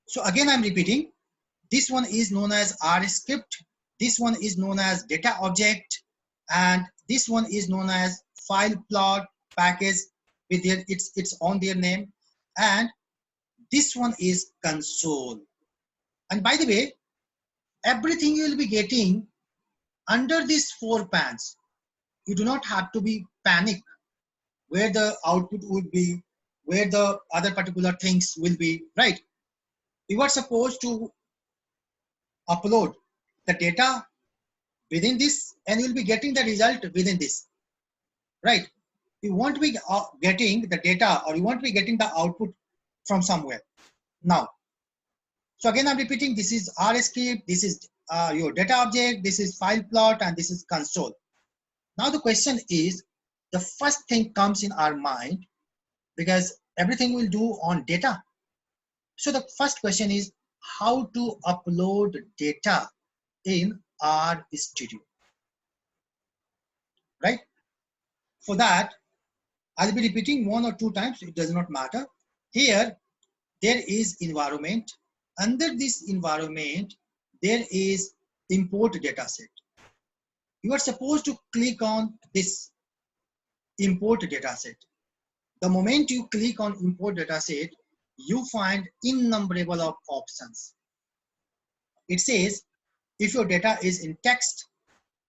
So again, I'm repeating. This one is known as R script. This one is known as data object, and this one is known as file plot package with their it's on their name, and this one is console. And by the way, everything you will be getting under these 4 pans. You do not have to be panic where the output would be, where the other particular things will be, right? You are supposed to upload the data within this, and you'll be getting the result within this, right? You won't be getting the data, or you won't be getting the output from somewhere. Now, so again, I'm repeating, this is R script, this is your data object, this is file plot, and this is console. Now the question is, the first thing comes in our mind, because everything will do on data. So the first question is how to upload data in R Studio, right? For that, I'll be repeating 1 or 2 times, it does not matter. Here, there is environment. Under this environment, there is import dataset. You are supposed to click on this import dataset. The moment you click on import dataset, you find innumerable of options. It says, if your data is in text,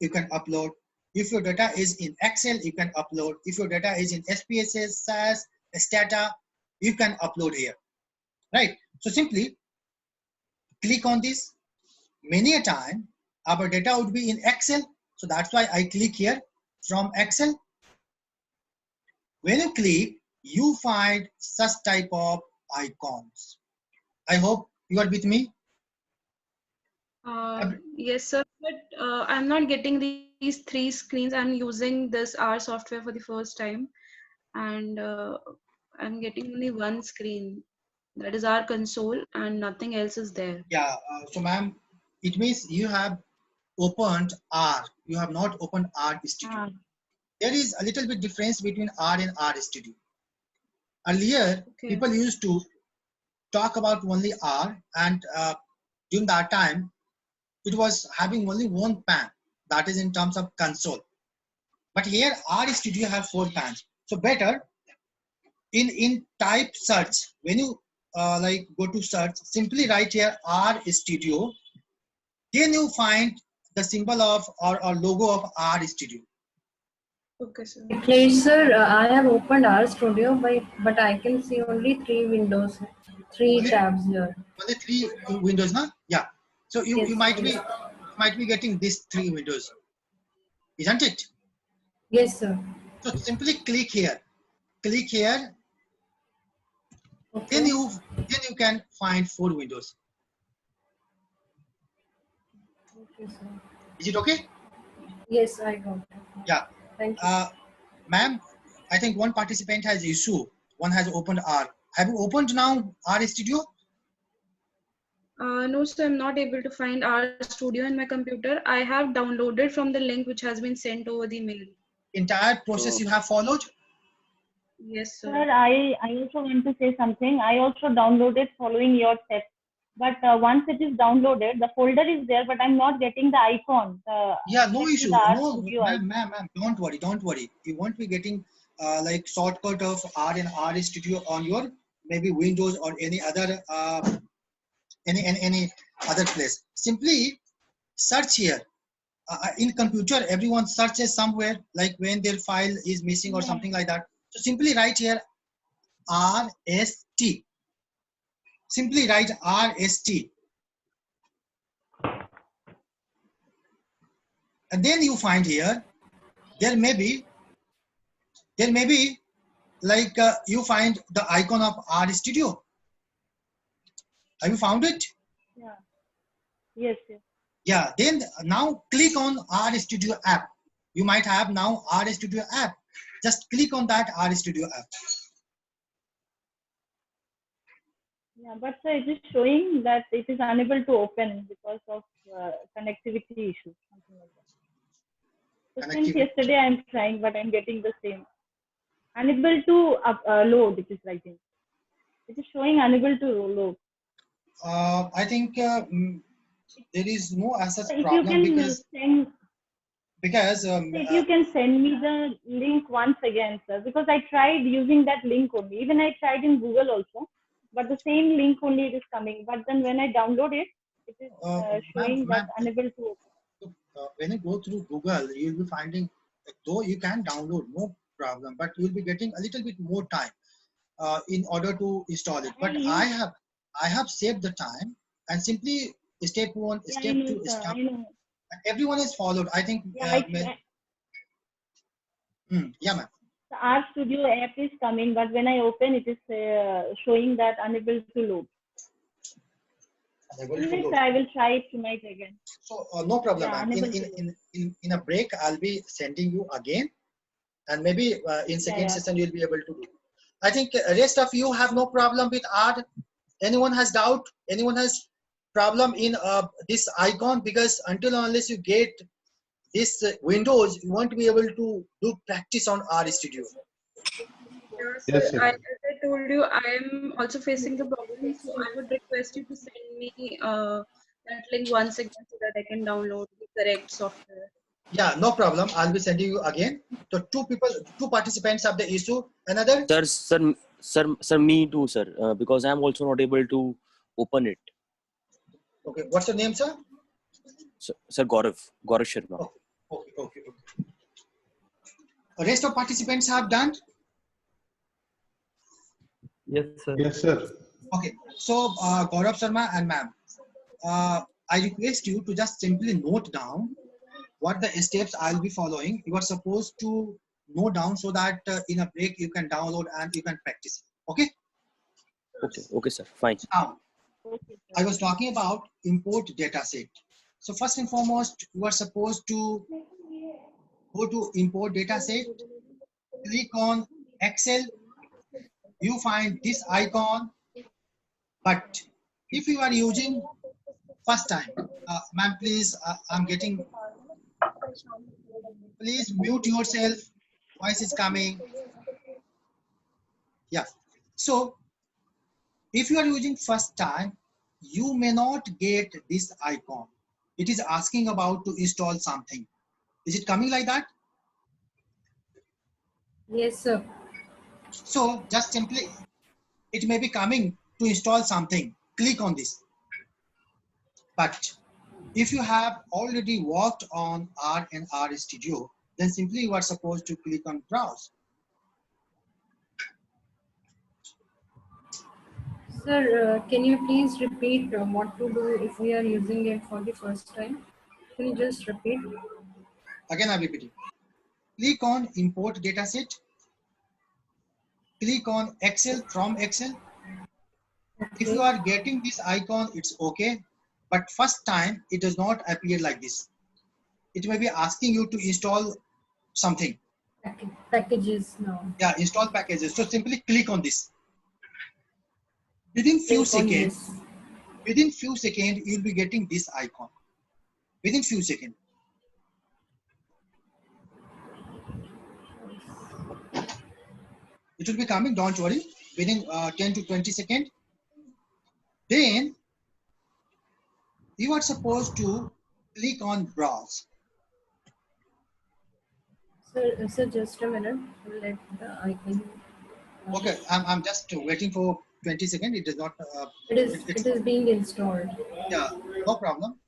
you can upload. If your data is in Excel, you can upload. If your data is in SPSS, SAS, Stata, you can upload here, right? So simply click on this. Many a time, our data would be in Excel. So that's why I click here from Excel. When you click, you find such type of icons. I hope you are with me. Yes, sir, but I'm not getting these 3 screens. I'm using this R software for the first time, and I'm getting only 1 screen. That is our console, and nothing else is there. Yeah, so ma'am, it means you have opened R. You have not opened R Studio. There is a little bit difference between R and R Studio. Earlier, people used to talk about only R, and during that time, it was having only 1 pan, that is in terms of console. But here, R Studio have 4 pans. So better in type search, when you like go to search, simply write here R Studio. Then you find the symbol of or logo of R Studio. Okay, sir. Please, sir, I have opened R Studio, but I can see only 3 windows, 3 tabs here. Only 3 windows, na? Yeah. So you, Yes, you might yes. be getting these 3 windows, isn't it? Yes, sir. So simply click here. Click here. Okay. Then you can find 4 windows. Okay, sir. Is it okay? Yes, I got it. Yeah. Thank you. Ma'am, I think one participant has issue. One has opened R. Have you opened now R Studio? No, sir, I'm not able to find R Studio in my computer. I have downloaded from the link which has been sent over the mail. Entire process you have followed? Yes, sir. Sir, I also want to say something. I also downloaded following your steps. But once it is downloaded, the folder is there, but I'm not getting the icon. Yeah, no issue. No, icon. ma'am, don't worry, don't worry. You won't be getting like shortcut of R and R Studio on your maybe Windows or any other any other place. Simply search here. In computer, everyone searches somewhere, like when their file is missing or something like that. So simply write here RST. Simply write RST. And then you find here, there may be like you find the icon of R Studio. Have you found it? Yeah. Yes, yes. Yeah, then now click on R Studio app. You might have now R Studio app. Just click on that R Studio app. Yeah, but sir, it is showing that it is unable to open because of connectivity issues, something like that. So since yesterday I'm trying, but I'm getting the same. Unable to load, it is writing. It is showing unable to load. I think there is no as such If you problem can send, because if you can send me the link once again, sir, because I tried using that link only. Even I tried in Google also, but the same link only it is coming. But then when I download it, it is showing that ma'am, unable to open. when you go through Google, you'll be finding, though you can download, no problem, but you'll be getting a little bit more time in order to install it. But I have saved the time and simply step one, Yeah, I step know, two, sir. step. I know. Everyone is followed. I think. Yeah, Yeah, ma'am. the R Studio app is coming, but when I open, it is showing that unable to load. Unable to Anyway, load. sir, I will try it tonight again. So no problem, Yeah, ma'am. unable to load. In a break, I'll be sending you again, and maybe in Yeah, second yeah. session you'll be able to do. I think rest of you have no problem with art. Anyone has doubt? Anyone has problem in this icon? Because until and unless you get this Windows, you won't be able to do practice on R Studio. Yeah, so Yes, sir. as I told you, I am also facing the problem. So I would request you to send me that link once again so that I can download the correct software. Yeah, no problem. I'll be sending you again. So two participants have the issue. Another. Sir, me too, sir. Because I'm also not able to open it. Okay, what's your name, sir? Sir, Gaurav Sharma. Okay. The rest of participants have done. Yes, sir. Yes, sir. Okay, so Gaurav Sharma and ma'am, I request you to just simply note down what the steps I'll be following. You are supposed to note down so that in a break you can download and you can practice. Okay. Okay, sir. Fine. Now, Okay, sir. I was talking about import data set. So first and foremost, you are supposed to go to import data set, click on Excel. You find this icon, but if you are using first time, ma'am, please, I'm getting, please mute yourself. Voice is coming. Yeah. So if you are using first time, you may not get this icon. It is asking about to install something. Is it coming like that? Yes, sir. So just simply, it may be coming to install something. Click on this. But if you have already worked on R and R Studio, then simply you are supposed to click on browse. Sir, can you please repeat what to do if we are using it for the first time? Can you just repeat? Again, I'm repeating. Click on import dataset. Click on Excel from Excel. If you Okay. are getting this icon, it's okay. But first time, it does not appear like this. It may be asking you to install something. Packages now. Yeah, install packages. So simply click on this. Within few Click on seconds, this. you'll be getting this icon. Within few seconds. It will be coming, don't worry, within 10 to 20 seconds. Then you are supposed to click on browse. Sir, just a minute. Let the icon. Okay, I'm just waiting for 20 seconds. It does not. It is being installed. Yeah, no problem.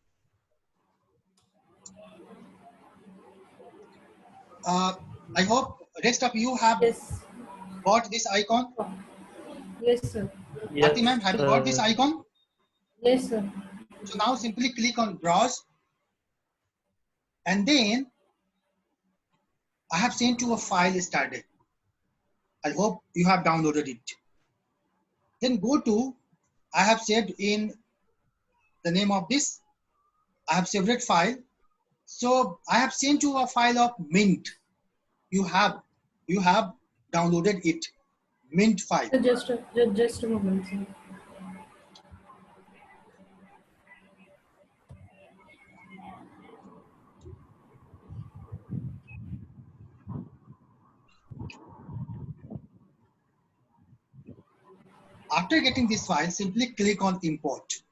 I hope rest of you have Yes. got this icon. Yes, sir. Bhakti ma'am, have you got this icon? Yes, sir. So now simply click on browse, and then I have sent you a file started. I hope you have downloaded it. Then go to, I have saved in the name of this. I have saved it file. So I have sent you a file of Mint. You have downloaded it, Mint file. Sir, just a moment, sir. After getting this file, simply click on import.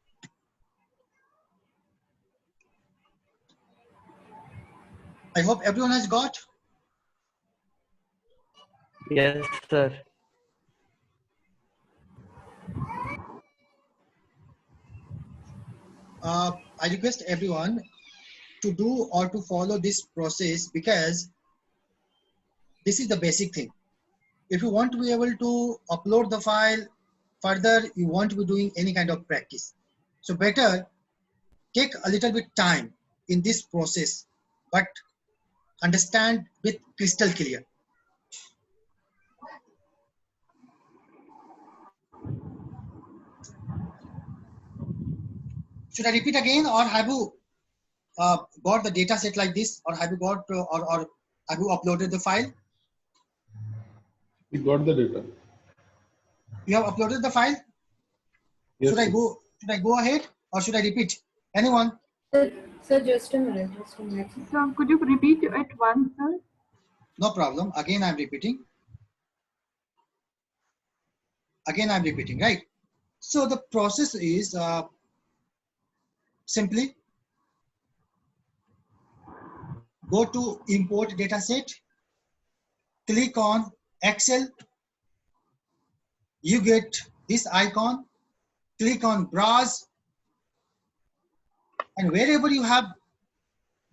I hope everyone has got. Yes, sir. I request everyone to do or to follow this process because this is the basic thing. If you want to be able to upload the file further, you want to be doing any kind of practice. So better take a little bit time in this process, but understand with crystal clear. Should I repeat again, or have you got the data set like this, or have you got or have you uploaded the file? We got the data. You have uploaded the file? Yes, Should I sir. go? Should I go ahead, or should I repeat? Anyone? Sir, just a minute. Just a minute. So could you repeat it once, sir? No problem. Again, I'm repeating. Again, I'm repeating, right? So the process is simply go to import dataset, click on Excel, you get this icon, click on browse, and wherever you have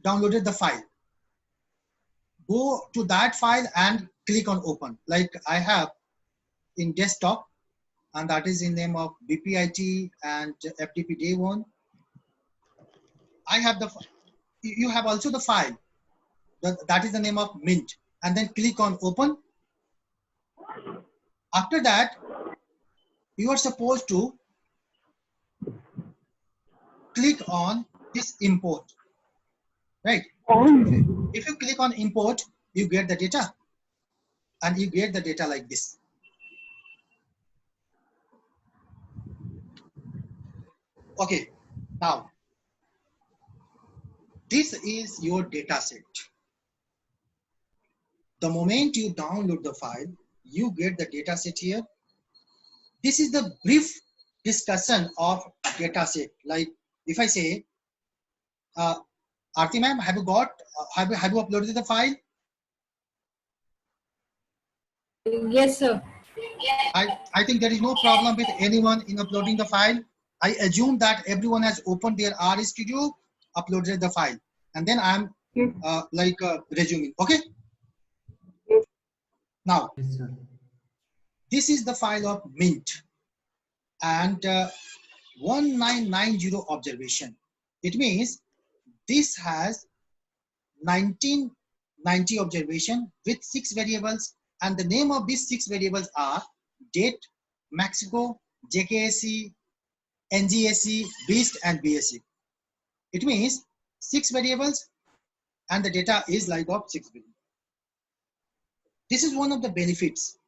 downloaded the file, go to that file and click on open. Like I have in desktop, and that is in name of BPIT and FTP day one. I have the, you have also the file, that is the name of Mint, and then click on open. After that, you are supposed to click on this import, right? If you click on import, you get the data, and you get the data like this. Okay, now this is your data set. The moment you download the file, you get the data set here. This is the brief discussion of data set. Like if I say, Aarti ma'am, have you got, have you uploaded the file? Yes, sir. I think there is no problem with anyone in uploading the file. I assume that everyone has opened their RStudio, uploaded the file, and then I'm resuming. Okay. Now, this is the file of Mint and 1990 observation. It means this has 1990 observation with 6 variables, and the name of these 6 variables are date, Mexico, JKSC, NGSC, BEAST, and BSC. It means 6 variables, and the data is like of 6 variables. This is one of the benefits.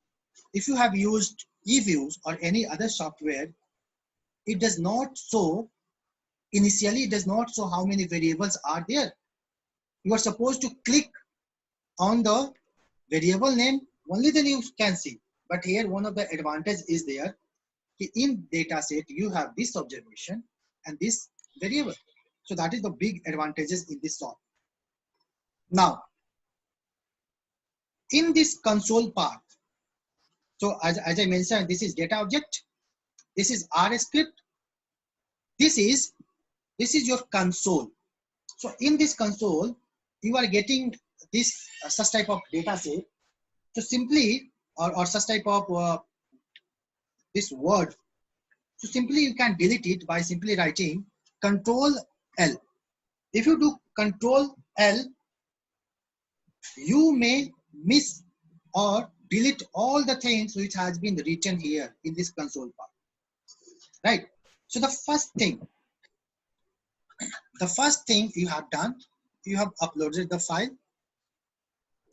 If you have used eViews or any other software, it does not show, initially it does not show how many variables are there. You are supposed to click on the variable name, only then you can see. But here one of the advantage is there. In dataset, you have this observation and this variable. So that is the big advantages in this software. Now, in this console part, so as I mentioned, this is data object, this is RS script, this is your console. So in this console, you are getting this such type of data set. So simply, or such type of this word, so simply you can delete it by simply writing Control L. If you do Control L, you may miss or delete all the things which has been written here in this console part, right? So the first thing you have done, you have uploaded the file.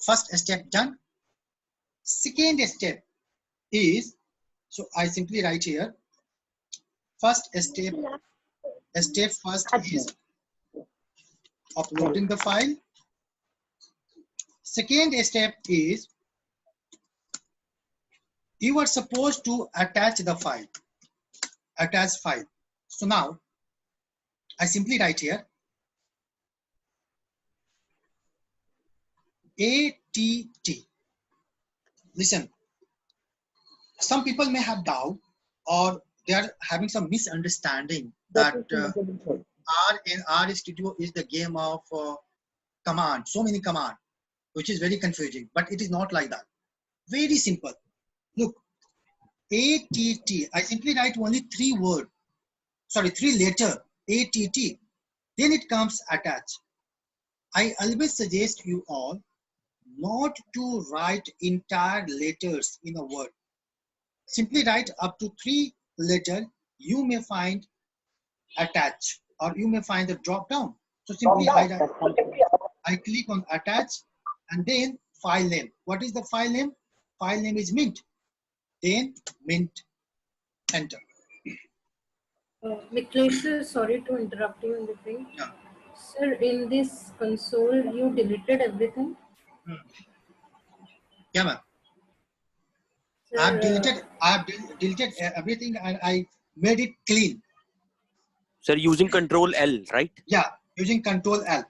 First step done. Second step is, so I simply write here, first step first is uploading the file. Second step is you are supposed to attach the file, attach file. So now I simply write here ATT. Listen, some people may have doubt or they are having some misunderstanding that R in R Studio is the game of command, so many command, which is very confusing, but it is not like that. Very simple. Look, ATT, I simply write only three letter, ATT. Then it comes attach. I always suggest you all not to write entire letters in a word. Simply write up to three letters. You may find attach or you may find the drop down. So simply I click on attach and then file name. What is the file name? File name is Mint. Then Mint, enter. Niklesh, sir, sorry to interrupt you in between. Yeah. Sir, in this console, you deleted everything? Yeah, ma'am. Sir, I have deleted everything and I made it clean. Sir, using Control L, right? Yeah, using Control L.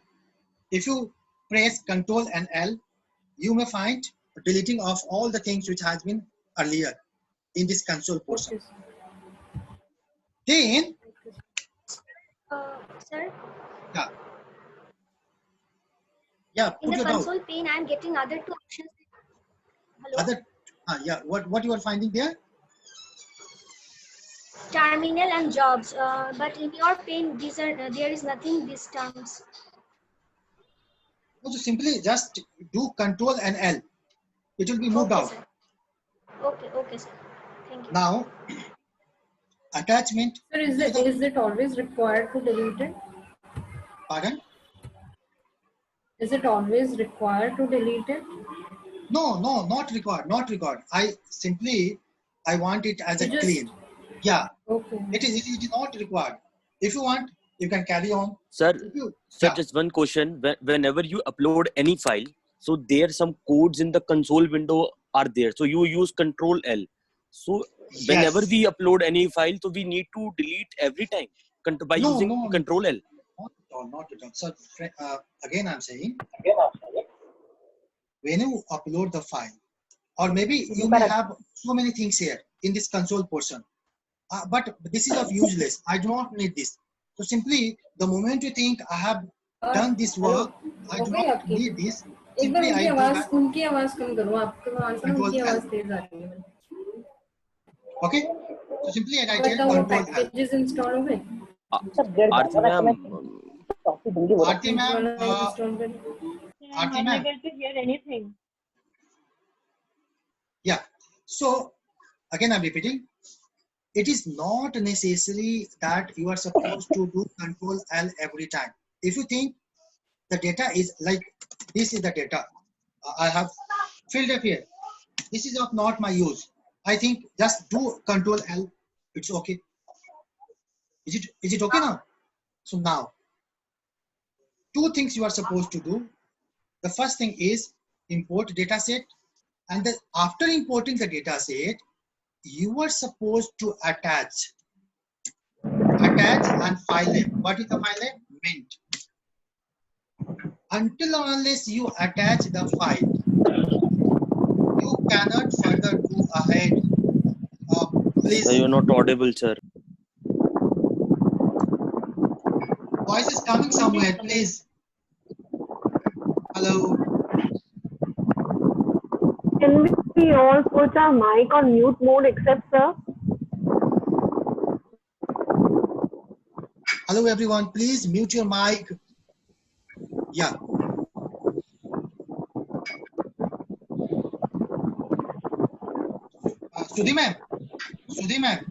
If you press Control and L, you may find deleting of all the things which has been earlier in this console portion. Okay, sir. Then, Sir, yeah, in put the your doubt. console pane, I am getting other two options. Hello? Yeah, what you are finding there? Terminal and jobs. But in your pane, these are there is nothing these terms. So simply just do Control and L. It will be moved Okay, out. sir. Okay, sir. Thank you. Now, attachment. Sir, is it always required to delete it? Pardon? Is it always required to delete it? No, not required. Not required. I want it as a clean. Yeah. Okay. It is not required. If you want, you can carry on. Sir, Yeah. just one question. Whenever you upload any file, so there some codes in the console window are there. So you use Control L. So whenever Yes. we upload any file, so we need to delete every time by using Control L. Not at all. So again, I'm saying, when you upload the file, or maybe you may have so many things here in this console portion, but this is of useless. I do not need this. So simply, the moment you think I have done this work, I do not need this. Simply, I do that. उनकी आवाज कम करो, आपके वहां से Control उनकी L. आवाज तेज आ रही है. Okay. So simply, I write here बताओ, Control L. packages install हो गए? Aarti ma'am, Aarti ma'am, I'm unable to hear anything. Yeah. So again, I'm repeating. It is not necessary that you are supposed to do Control L every time. If you think the data is like this is the data I have filled up here. This is of not my use. I think just do Control L. It's okay. Is it okay now? So now, two things you are supposed to do. The first thing is import dataset, and then after importing the dataset, you are supposed to attach and file name. What is the file name? Mint. Until or unless you attach the file, you cannot further go ahead. Please. Sir, you're not audible, sir. Voice is coming somewhere, please. Hello. Can we all put our mic on mute mode except sir? Hello everyone, please mute your mic. Yeah. Sudhi ma'am.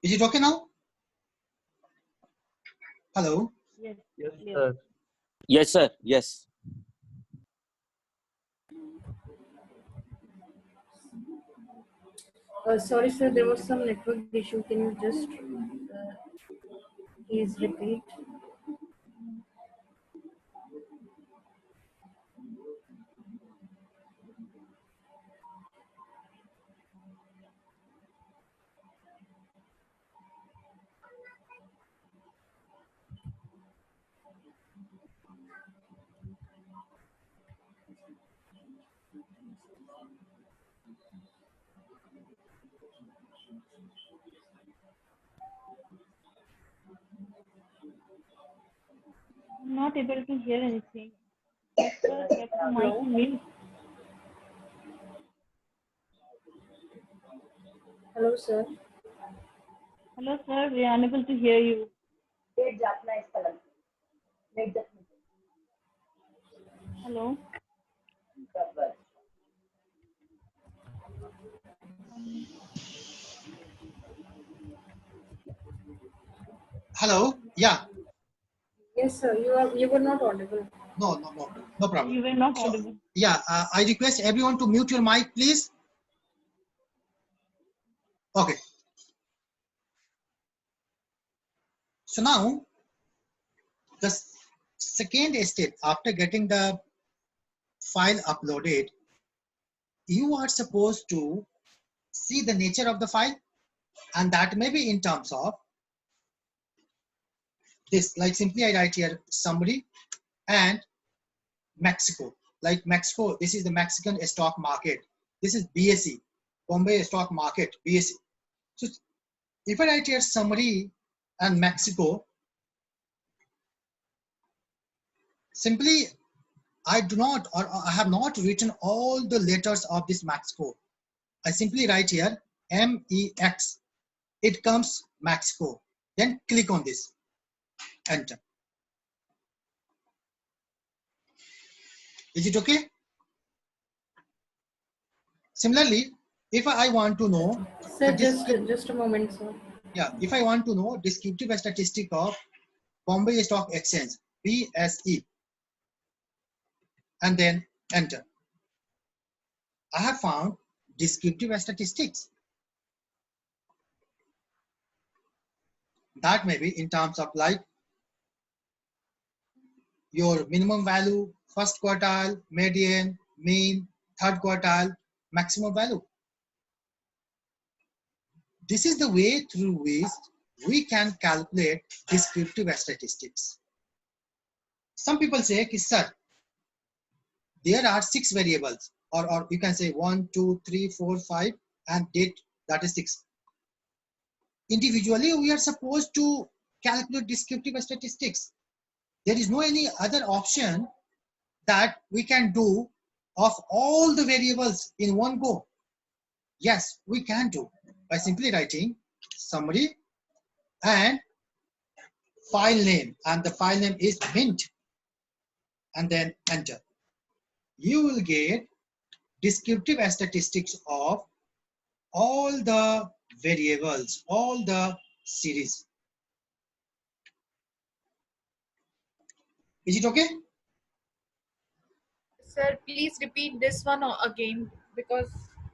Is it okay now? Hello. Yes. Yes, sir. Yes, sir. Yes. Sorry, sir, there was some network issue. Can you just please repeat? not able to hear anything. Sir, kept the mic on mute. Hello, sir. Hello, sir. We are unable to hear you. Hello. Hello? Yeah. Yes, sir. You were not audible. No problem. You were not So, audible. yeah, I request everyone to mute your mic, please. Okay. So now, the second step after getting the file uploaded, you are supposed to see the nature of the file, and that may be in terms of this, like simply I write here summary and Mexico. Like Mexico, this is the Mexican stock market. This is BSE, Bombay Stock Market, BSE. So if I write here summary and Mexico, simply I do not, or I have not written all the letters of this Mexico. I simply write here MEX. It comes Mexico. Then click on this, enter. Is it okay? Similarly, if I want to know, Sir, just a moment, sir. yeah, if I want to know descriptive statistic of Bombay Stock Exchange, BSE, and then enter. I have found descriptive statistics. That may be in terms of like your minimum value, first quartile, median, mean, third quartile, maximum value. This is the way through which we can calculate descriptive statistics. Some people say, sir, there are 6 variables, or you can say 1, 2, 3, 4, 5, and date, that is 6. Individually, we are supposed to calculate descriptive statistics. There is no any other option that we can do of all the variables in one go. Yes, we can do by simply writing summary and file name, and the file name is mint, and then enter. You will get descriptive statistics of all the variables, all the series. Is it okay? Sir, please repeat this one again, because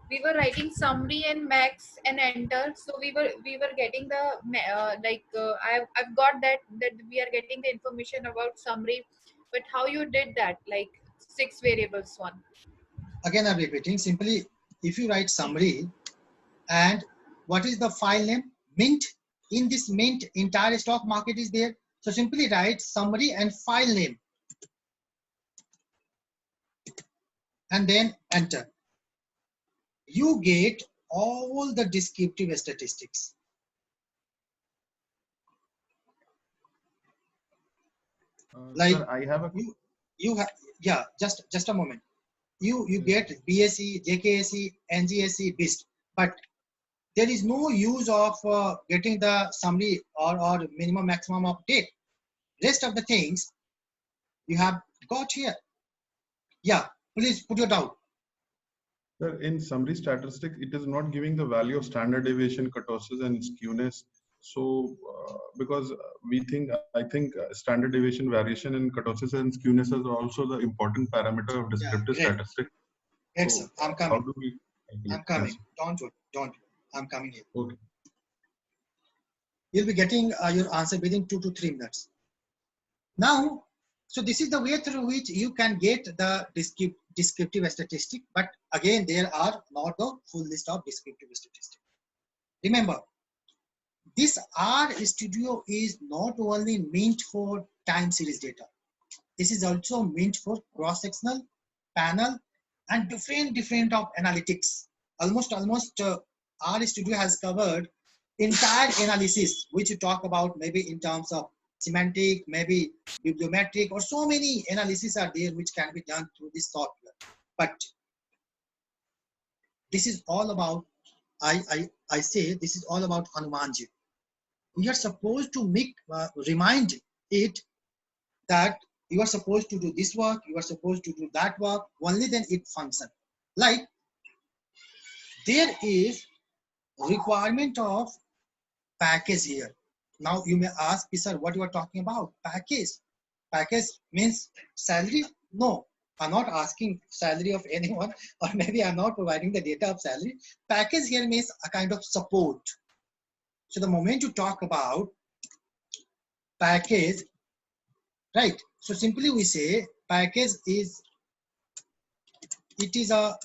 we were writing summary and max and enter. So we were getting the I've got that we are getting the information about summary, but how you did that, like 6 variables one? Again, I'm repeating. Simply, if you write summary and what is the file name? Mint. In this mint, entire stock market is there. So simply write summary and file name, and then enter. You get all the descriptive statistics. Like sir, I have a you have, yeah, just a moment. You get BSE, JKSE, NGSE, BIST, but there is no use of getting the summary or minimum maximum of date. Rest of the things you have got here. Yeah, please put your doubt. Sir, in summary statistics, it is not giving the value of standard deviation, kurtosis, and skewness. So, because I think standard deviation, variation, and kurtosis and skewness are also the important parameter of descriptive statistics. Excellent. So, I'm coming. How do we? I'm coming. Yes. Don't. I'm coming here. Okay. You'll be getting your answer within 2 to 3 minutes. Now, so this is the way through which you can get the descriptive statistic, but again, there are not the full list of descriptive statistics. Remember, this R Studio is not only meant for time series data. This is also meant for cross-sectional, panel, and different of analytics. Almost R Studio has covered entire analysis, which you talk about maybe in terms of semantic, maybe bibliometric, or so many analysis are there which can be done through this software. But this is all about, I say this is all about Hanumanji. We are supposed to remind it that you are supposed to do this work, you are supposed to do that work, only then it functions. Like there is requirement of package here. Now you may ask, sir, what you are talking about? Package. Package means salary? No, I'm not asking salary of anyone, or maybe I'm not providing the data of salary. Package here means a kind of support. So the moment you talk about package, right? So simply we say package is, it is a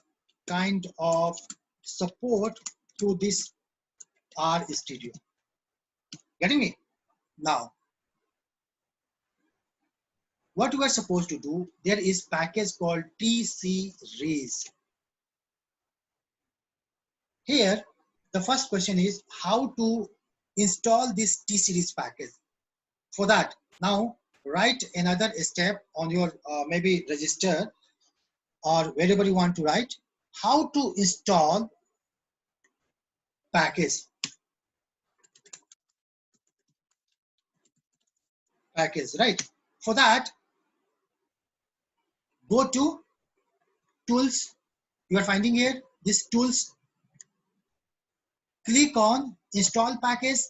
kind of support to this R Studio. Getting me? Now, what we are supposed to do, there is package called T-Series. Here, the first question is how to install this T-Series package. For that, now write another step on your maybe register or wherever you want to write, how to install package. Right? For that, go to tools. You are finding here this tools. Click on install package.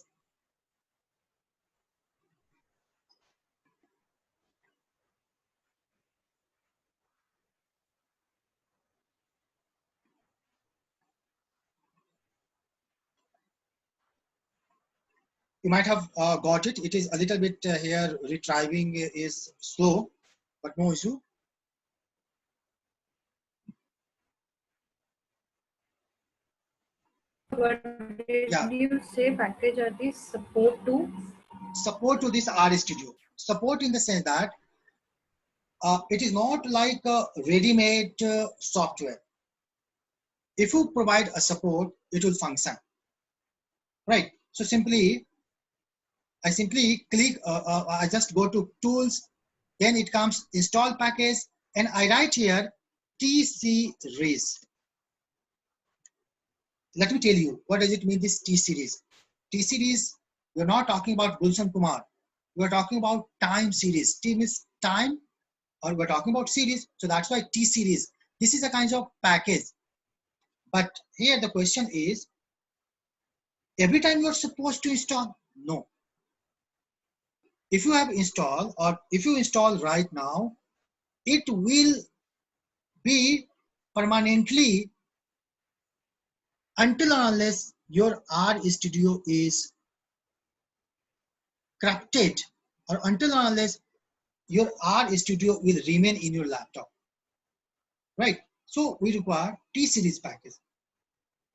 You might have got it. It is a little bit here retrieving is slow, but no issue. What did you say package are these support to? Support to this R Studio. Support in the sense that it is not like a ready-made software. If you provide a support, it will function. Right. So I simply click, I just go to tools, then it comes install package, and I write here T-Series. Let me tell you, what does it mean, this T-Series? T-Series, we're not talking about Gulshan Kumar. We're talking about time series. T means time, or we're talking about series. So that's why T-Series. This is a kind of package. But here the question is, every time you're supposed to install? No. If you have installed, or if you install right now, it will be permanently until and unless your R Studio is corrupted, or until and unless your R Studio will remain in your laptop. Right? So we require T-Series package.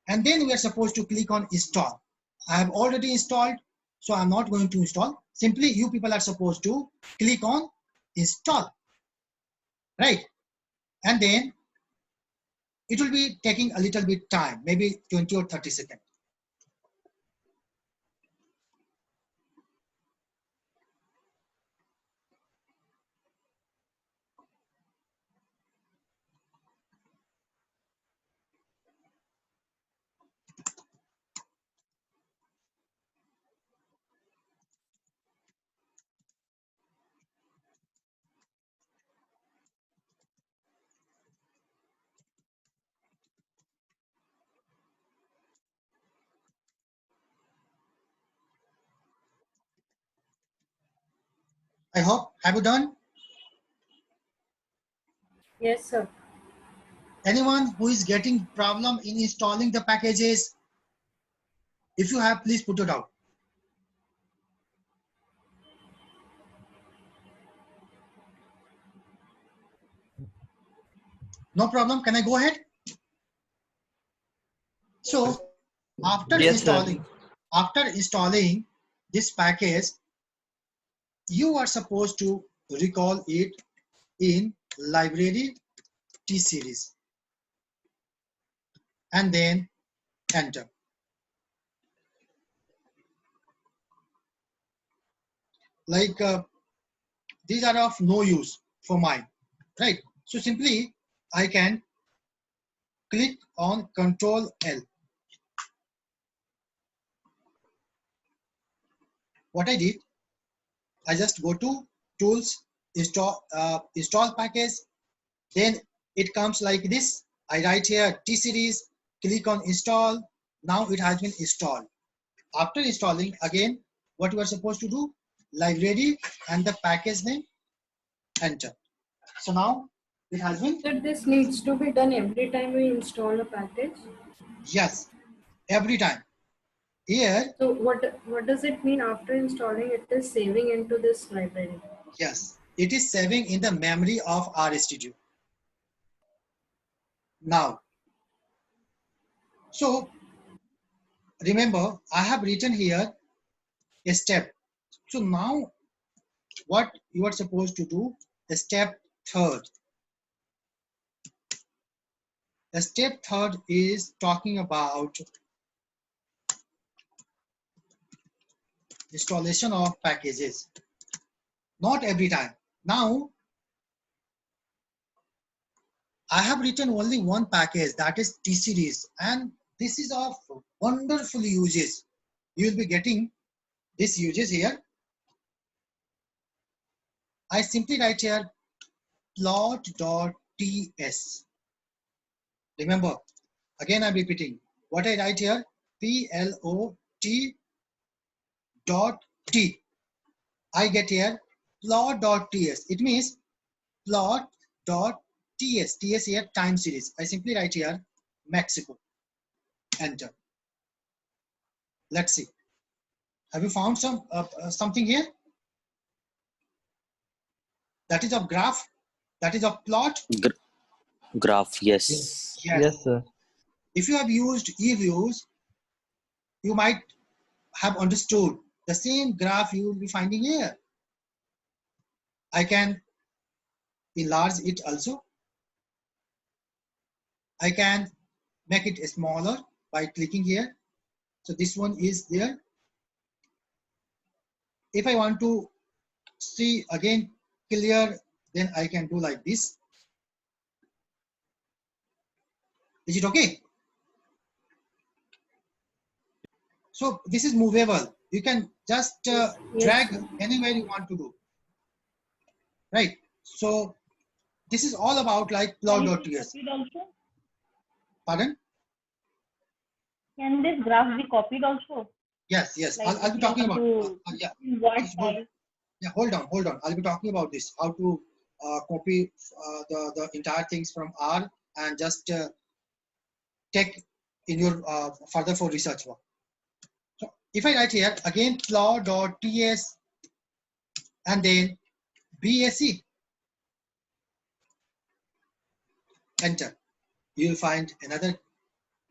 And then we are supposed to click on install. I have already installed, so I'm not going to install. Simply you people are supposed to click on install. Right? And then it will be taking a little bit time, maybe 20 or 30 seconds. I hope, have you done? Yes, sir. Anyone who is getting problem in installing the packages? If you have, please put it out. No problem. Can I go ahead? So after installing this package, you are supposed to recall it in library T-Series and then enter. like these are of no use for mine, right? So simply I can click on Control L. What I did, I just go to Tools, install package. Then it comes like this. I write here T series, click on install. Now it has been installed. After installing, again, what you are supposed to do, library and the package name, enter. So now it has been. So this needs to be done every time we install a package? Yes, every time. Here. So what does it mean after installing it is saving into this library? Yes, it is saving in the memory of RStudio. Now, so remember, I have written here a step. So now what you are supposed to do, the step third. The step third is talking about installation of packages. Not every time. Now, I have written only one package, that is T-Series, and this is of wonderful uses. You will be getting this uses here. I simply write here plot.ts. Remember, again I'm repeating what I write here, plot.t. I get here plot.ts. It means plot.ts. TS here time series. I simply write here Mexico. Enter. Let's see. Have you found something here? That is of graph. That is of plot. Graph, yes. Yes, sir. If you have used eViews, you might have understood the same graph you will be finding here. I can enlarge it also. I can make it smaller by clicking here. So this one is there. If I want to see again clear, then I can do like this. Is it okay? So this is movable. You can just drag anywhere you want to do. Right. So this is all about like plot.ts. Pardon? Can this graph be copied also? Yes, yes. Like I'll be talking about yeah. Yeah, hold on. I'll be talking about this. How to copy the entire things from R and just take in your further for research work. So if I write here again plot.ts and then BSE, enter, you will find another.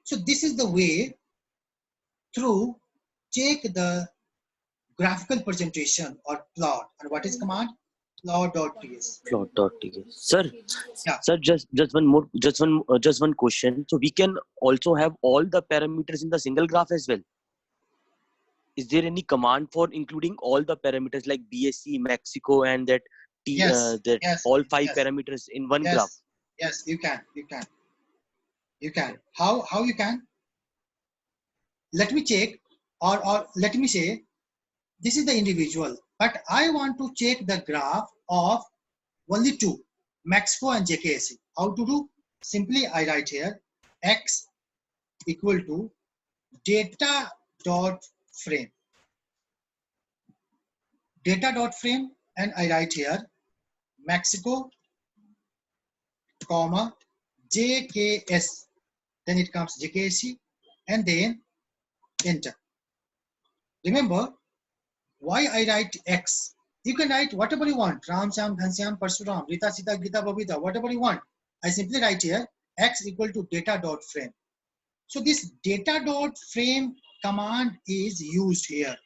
So this is the way through check the graphical presentation or plot. And what is command? Plot.ts. Plot.ts. Sir, yeah. Sir, just one question. So we can also have all the parameters in the single graph as well. Is there any command for including all the parameters like BSC, Mexico, and that all five parameters in one graph? Yes, you can. How you can? Let me check, or let me say, this is the individual, but I want to check the graph of only two, Mexico and JKSE. How to do? Simply I write here X equal to data dot frame. Data dot frame, and I write here Mexico, comma JKS. Then it comes JKSE, and then enter. Remember why I write X. You can write whatever you want. Ram, Sham, Ghanshyam, Parshuram, Rita, Sita, Gita, Babita, whatever you want. I simply write here X equal to data dot frame. So this data dot frame command is used here.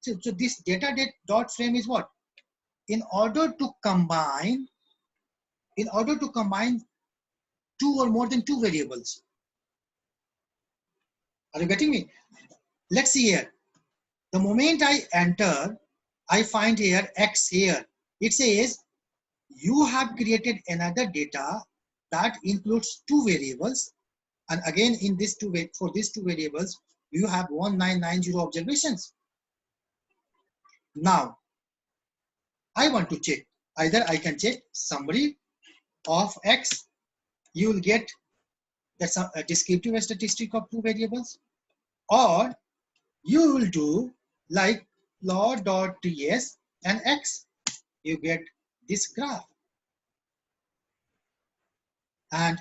So this data dot frame is what? In order to combine two or more than two variables. Are you getting me? Let's see here. The moment I enter I find here X here. It says you have created another data that includes two variables. And again, in this for these two variables, you have 1990 observations. Now, I want to check. Either I can check summary of X. You will get that's a descriptive statistic of two variables, or you will do like plot.ts and X. You get this graph. And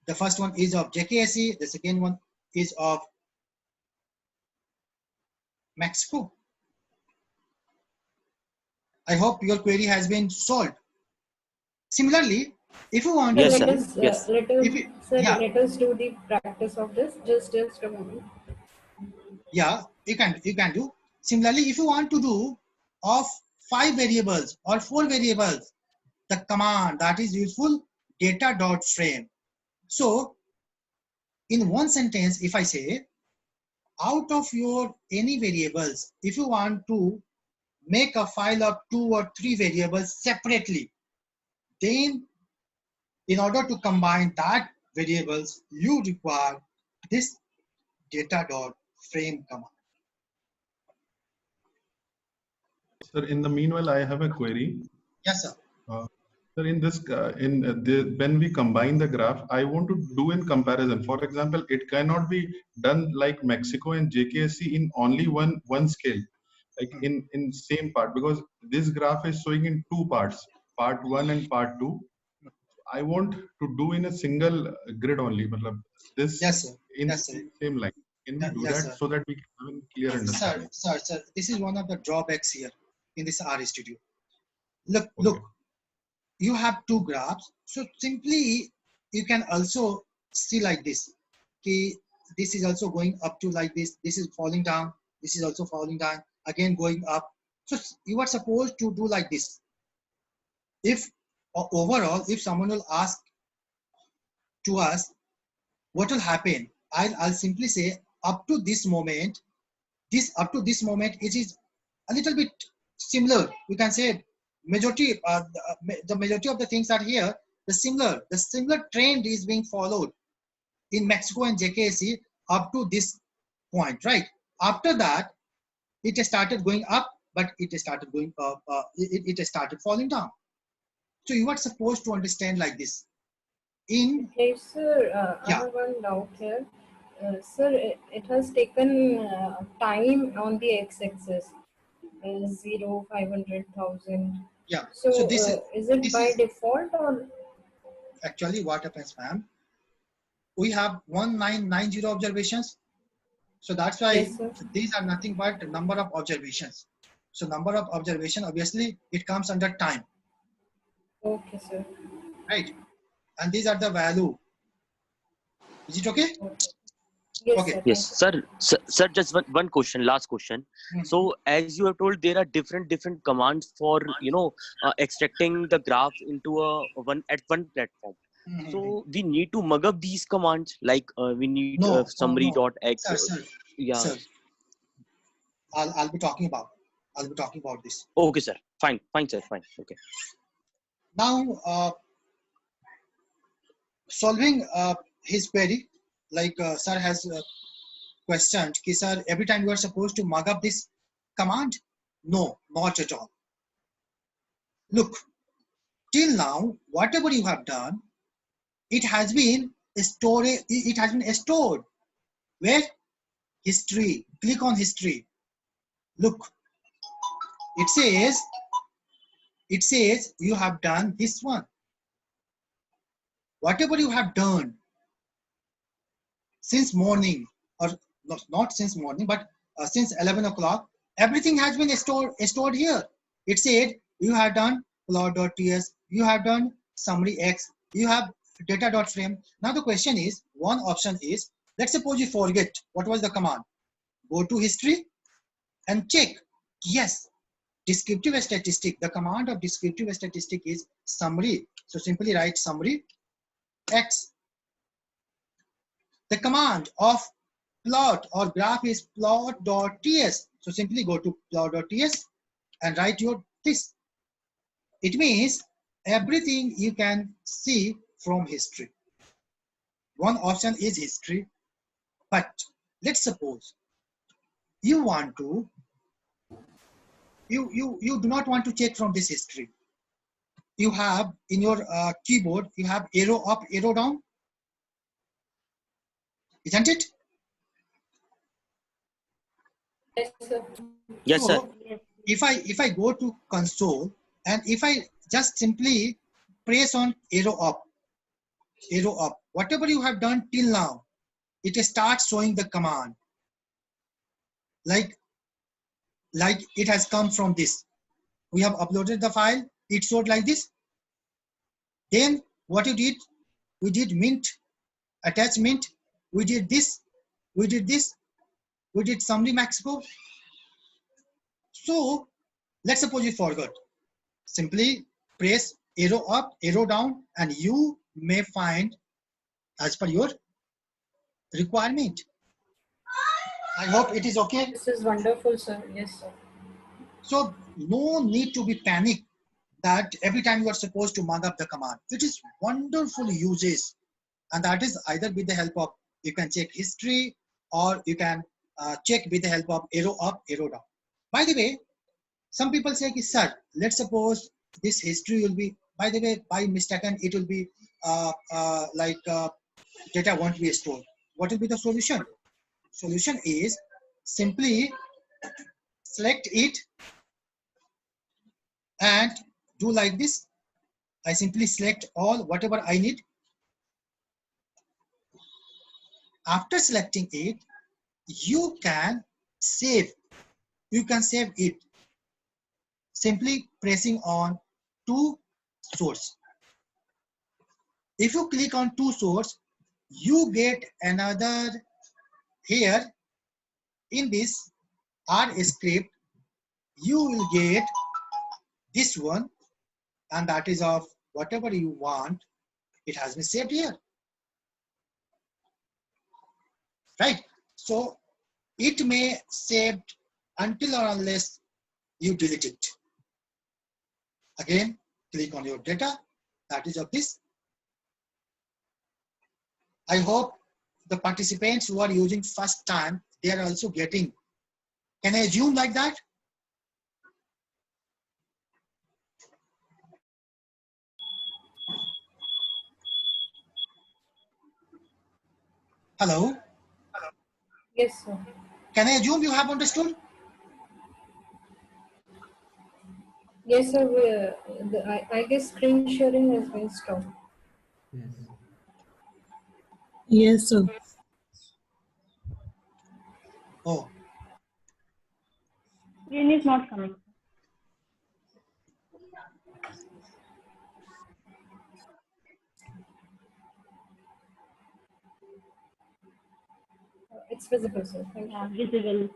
the first one is of JKSE, the second one is of Mexico. I hope your query has been solved. Similarly, if you want Yes, Let sir. us, Yes. let us do the practice of this. Just a moment. Yeah, you can do. Similarly, if you want to do of 5 variables or 4 variables, the command that is useful, data.frame. So in one sentence, if I say, out of your any variables, if you want to make a file of 2 or 3 variables separately, then in order to combine that variables, you require this data.frame command. Sir, in the meanwhile, I have a query. Yes, sir. Sir, in this, when we combine the graph, I want to do in comparison. For example, it cannot be done like Mexico and JKSC in only one scale, like in same part, because this graph is showing in 2 parts, part 1 and part 2. I want to do in a single grid only, this Yes, sir. in Yes, sir. same line. Can we do Yes, that sir. so that we can have a clear understanding? Sir, this is one of the drawbacks here in this R Studio. Look, Okay. look, you have 2 graphs. So simply you can also see like this. Okay, this is also going up to like this. This is falling down. This is also falling down. Again going up. So you are supposed to do like this. If overall, if someone will ask to us, what will happen? I'll simply say up to this moment, it is a little bit similar. You can say majority, the majority of the things are here. The similar trend is being followed in Mexico and JKSE up to this point, right? After that, it started going up, but it started going up. It started falling down. So you are supposed to understand like this. Okay, sir, I Yeah. have one doubt here. Sir, it has taken time on the x-axis, 0, 500,000. Yeah. So, this is it this by is default or? actually what happens, ma'am. We have 1990 observations. So that's why Yes, sir. these are nothing but number of observations. So number of observation, obviously it comes under time, Okay, sir. right? And these are the value. Is it okay? Yes, Okay. sir. Yes, sir, just one question, last question. So as you have told, there are different commands for extracting the graph into one platform. So we need to mug up these commands, like we need No, summary.x. sir. Yeah. Sir, I'll be talking about this. Okay, sir. Fine, sir. Fine. Okay. Now, solving his query, like sir has questioned, ki, sir, every time you are supposed to mug up this command? No, not at all. Look, till now, whatever you have done, it has been stored. It has been stored. Where? History. Click on history. Look, it says you have done this one. Whatever you have done since morning, or not since morning, but since 11 o'clock, everything has been stored here. It said you have done plot.ts, you have done summary x, you have data.frame. Now the question is, one option is, let's suppose you forget what was the command. Go to history and check. Yes, descriptive statistic. The command of descriptive statistic is summary. So simply write summary x. The command of plot or graph is plot.ts. So simply go to plot.ts and write your this. It means everything you can see from history. One option is history, but let's suppose you want to, you do not want to check from this history. You have in your keyboard, you have arrow up, arrow down, isn't it? Yes, sir. Yes, sir. So if I go to console and if I just simply press on arrow up, whatever you have done till now, it starts showing the command like it has come from this. We have uploaded the file, it showed like this. Then what you did, we did mint, attachment, we did this, we did this, we did summary Mexico. So let's suppose you forgot. Simply press arrow up, arrow down, and you may find as per your requirement. I hope it is okay. This is wonderful, sir. Yes, sir. So no need to be panicked that every time you are supposed to mug up the command. It is wonderful uses, and that is either with the help of, you can check history, or you can check with the help of arrow up, arrow down. By the way, some people say, sir, let's suppose this history will be, by the way, by mistaken, it will be data won't be stored. What will be the solution? Solution is simply select it and do like this. I simply select all, whatever I need. After selecting it, you can save. You can save it simply pressing on to source. If you click on to source, you get another here in this R script. You will get this one, and that is of whatever you want. It has been saved here, right? So it may saved until or unless you delete it. Again, click on your data, that is of this. I hope the participants who are using first time, they are also getting. Can I assume like that? Hello? Yes, sir. Can I assume you have understood? Yes, sir. I guess screen sharing has been stopped. Yes, sir. Oh. Screen is not coming. It's visible, sir. Thank you. Yeah, visible.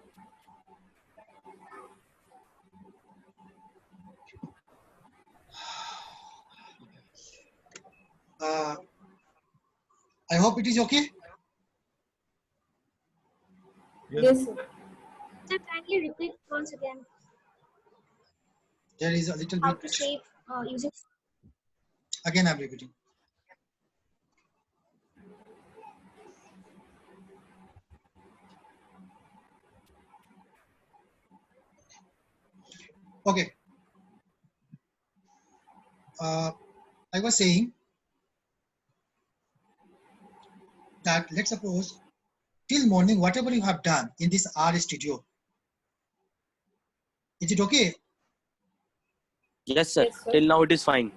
I hope it is okay. Yes, sir. Sir, kindly repeat once again There is a little how bit. to save using. Again, I'm repeating. Okay. I was saying that let's suppose till morning, whatever you have done in this R studio, is it okay? Yes, sir. Yes, sir. Till now it is fine.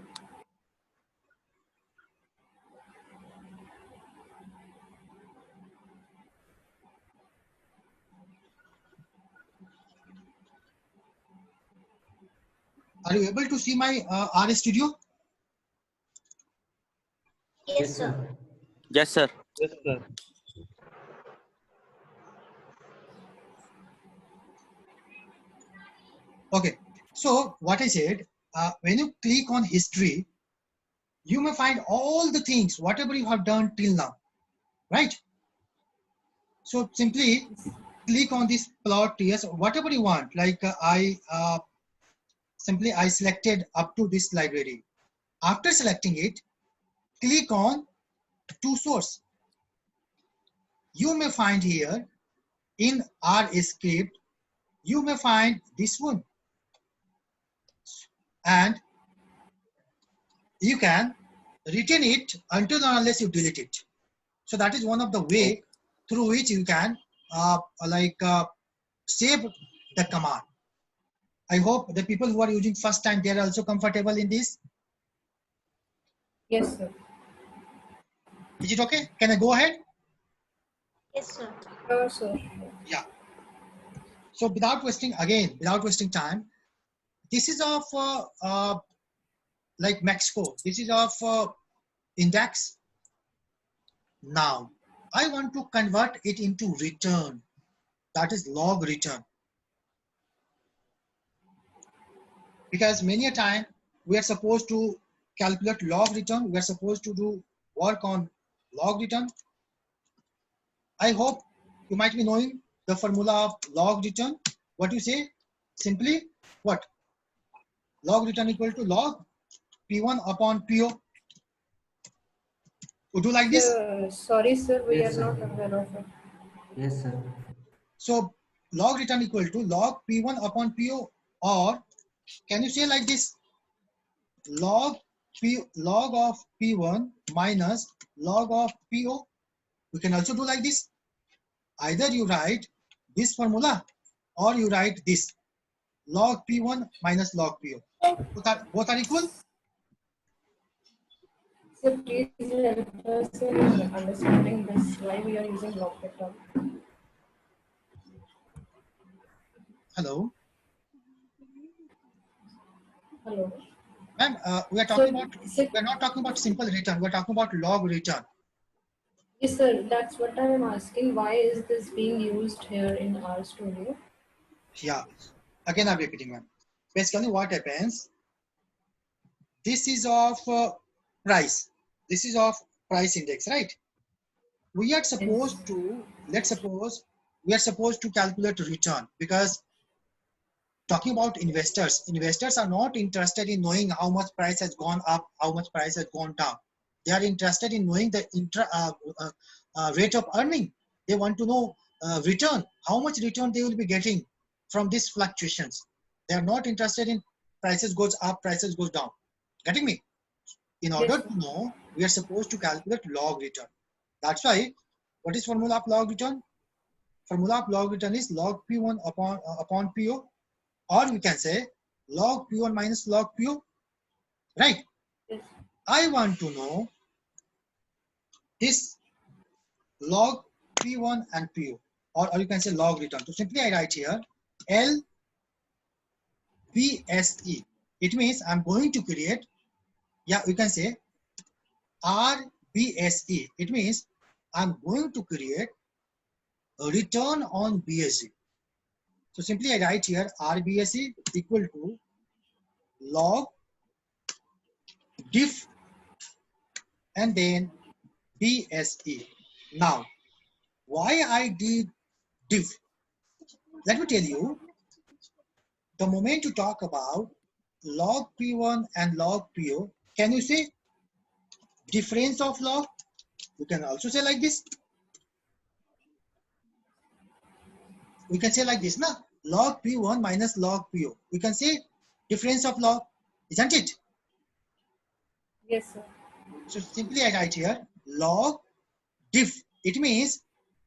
Are you able to see my R studio? Yes, sir. Yes, sir. Yes, sir. Okay. So what I said, when you click on history, you may find all the things, whatever you have done till now, right? So simply click on this plot, yes, whatever you want. Like simply I selected up to this library. After selecting it, click on to source. You may find here in R script, you may find this one, and you can retain it until or unless you delete it. So that is one of the way through which you can save the command. I hope the people who are using first time, they are also comfortable in this. Yes, sir. Is it okay? Can I go ahead? Yes, sir. Sure, sir. Yeah. So without wasting time, this is of like Mexico. This is of index. Now I want to convert it into return. That is log return. Because many a time we are supposed to calculate log return. We are supposed to do work on log return. I hope you might be knowing the formula of log return. What you say? Simply what? Log return equal to log P1 upon PO. Would you like this? Sorry, sir, we Yes, are sir. not aware of it. Yes, sir. So log return equal to log P1 upon PO, or can you say like this? Log of P1 minus log of PO. You can also do like this. Either you write this formula or you write this log P1 minus log PO. Both are equal. So please help us in understanding this, why we are using log return. Hello. Hello. Ma'am, we are talking about, we are not talking about simple return, we are talking about log return. Yes, sir, that's what I am asking. Why is this being used here in RStudio? Yeah, again I'm repeating, ma'am. Basically what happens, this is of price. This is of price index, right? We are supposed to, let's suppose, we are supposed to calculate return, because talking about investors are not interested in knowing how much price has gone up, how much price has gone down. They are interested in knowing the rate of earning. They want to know return, how much return they will be getting from these fluctuations. They are not interested in prices goes up, prices goes down. Getting me? In order to know, we are supposed to calculate log return. That's why, what is formula of log return? Formula of log return is log P1 upon PO, or we can say log P1 minus log PO, right? Yes. I want to know this log P1 and PO, or you can say log return. So simply I write here LBSE. It means I'm going to create, yeah, you can say RBSE. It means I'm going to create a return on BSE. So simply I write here RBSE equal to log diff and then BSE. Now, why I did diff? Let me tell you, the moment you talk about log P1 and log PO, can you say difference of log? You can also say like this. We can say like this, na? Log P1 minus log PO. We can say difference of log, isn't it? Yes, sir. So simply I write here log diff. It means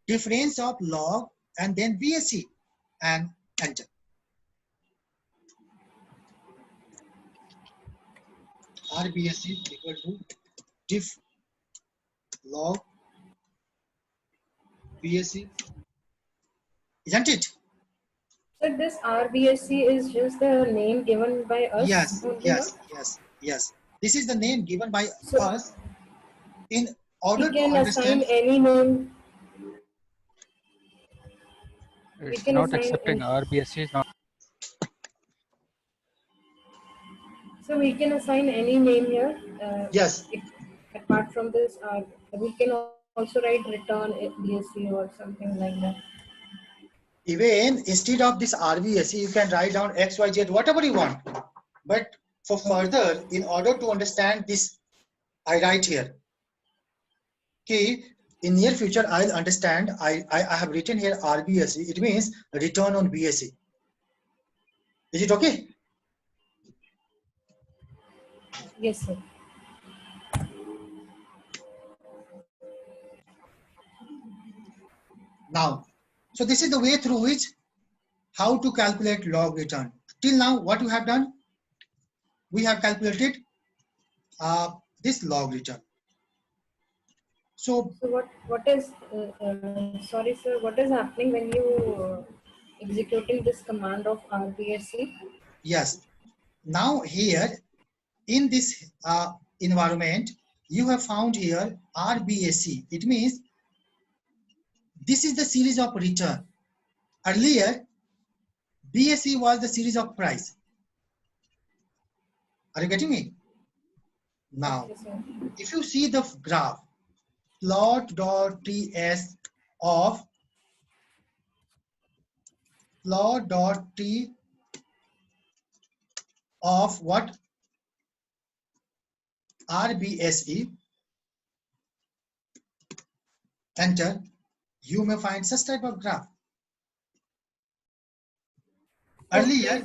difference of log and then BSE and enter. RBSE equal to diff log BSE, isn't it? So this RBSC is just the name given by us? Yes, only, yes, no? yes, yes. This is the name given by So us in order we to can assign understand. any name. We It's can not assign accepting RBSC is not. So we can assign any name here. Yes. Apart from this, we can also write return BSC or something like that. Even instead of this RBSE, you can write down XYZ, whatever you want. But for further, in order to understand this, I write here. Okay, in near future, I'll understand. I have written here RBSE. It means return on BSE. Is it okay? Yes, sir. Now, so this is the way through which how to calculate log return. Till now, what you have done? We have calculated this log return. So what is sorry, sir, what is happening when you executing this command of RBSE? yes, now here in this environment, you have found here RBSE. It means this is the series of return. Earlier, BSE was the series of price. Are you getting me? Now, if you see the graph, plot.ts of plot.t of what? RBSE, enter, you may find such type of graph. Earlier,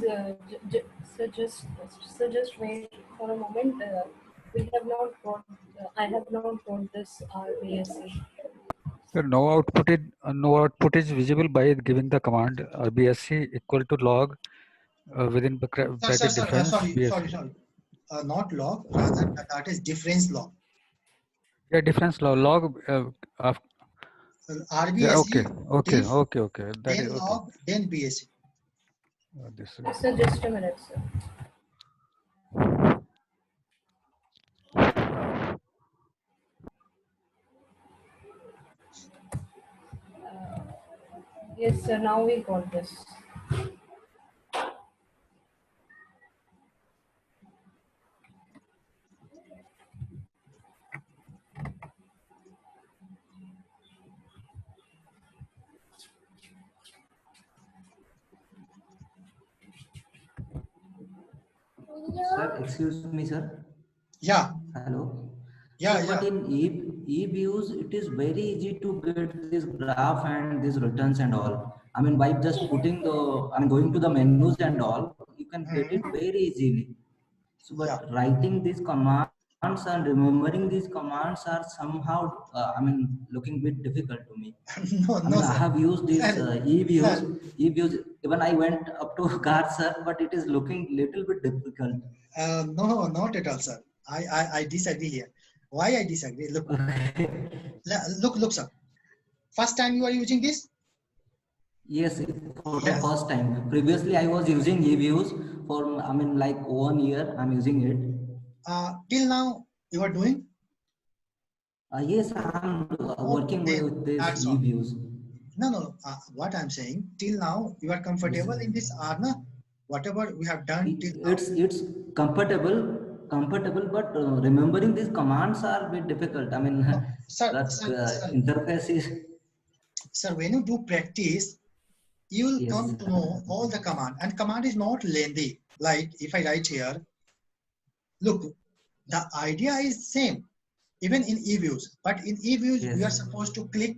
Please, so just wait for a moment. We have not got. I have not got this RBSE. So no output is visible by giving the command RBSE equal to log within bracket difference BSE. Not log, rather that is difference log. Yeah, difference log of RBSE, yeah, okay. That then is okay. log, then BSE. This is Sir, just a minute, sir. Yes, sir. Now we got this. Sir, excuse me, sir. Yeah. Hello. Yeah, Sir, but in eViews, it is very easy to get this graph and these returns and all. I mean, by just putting going to the menus and all, you can get it very easily. So, but writing these commands and remembering these commands are somehow, looking bit difficult to me. No, I have used this eViews. Sir. eViews. Even I went up to Sir, but it is looking little bit difficult. No, not at all, sir. I disagree here. Why I disagree? Look, look, sir. First time you are using this? Yes, for the first time. Previously, I was using eViews for, like 1 year. I'm using it. Till now, you are doing? Yes, I'm working with this eViews. No. What I'm saying, till now, you are comfortable in this Arna? Whatever we have done till now. It's comfortable, but remembering these commands are a bit difficult. Sir, interface is. Sir, when you do practice, you will come to know all the command, and command is not lengthy. Like if I write here, look, the idea is same, even in eViews. But in eViews, we are supposed to click.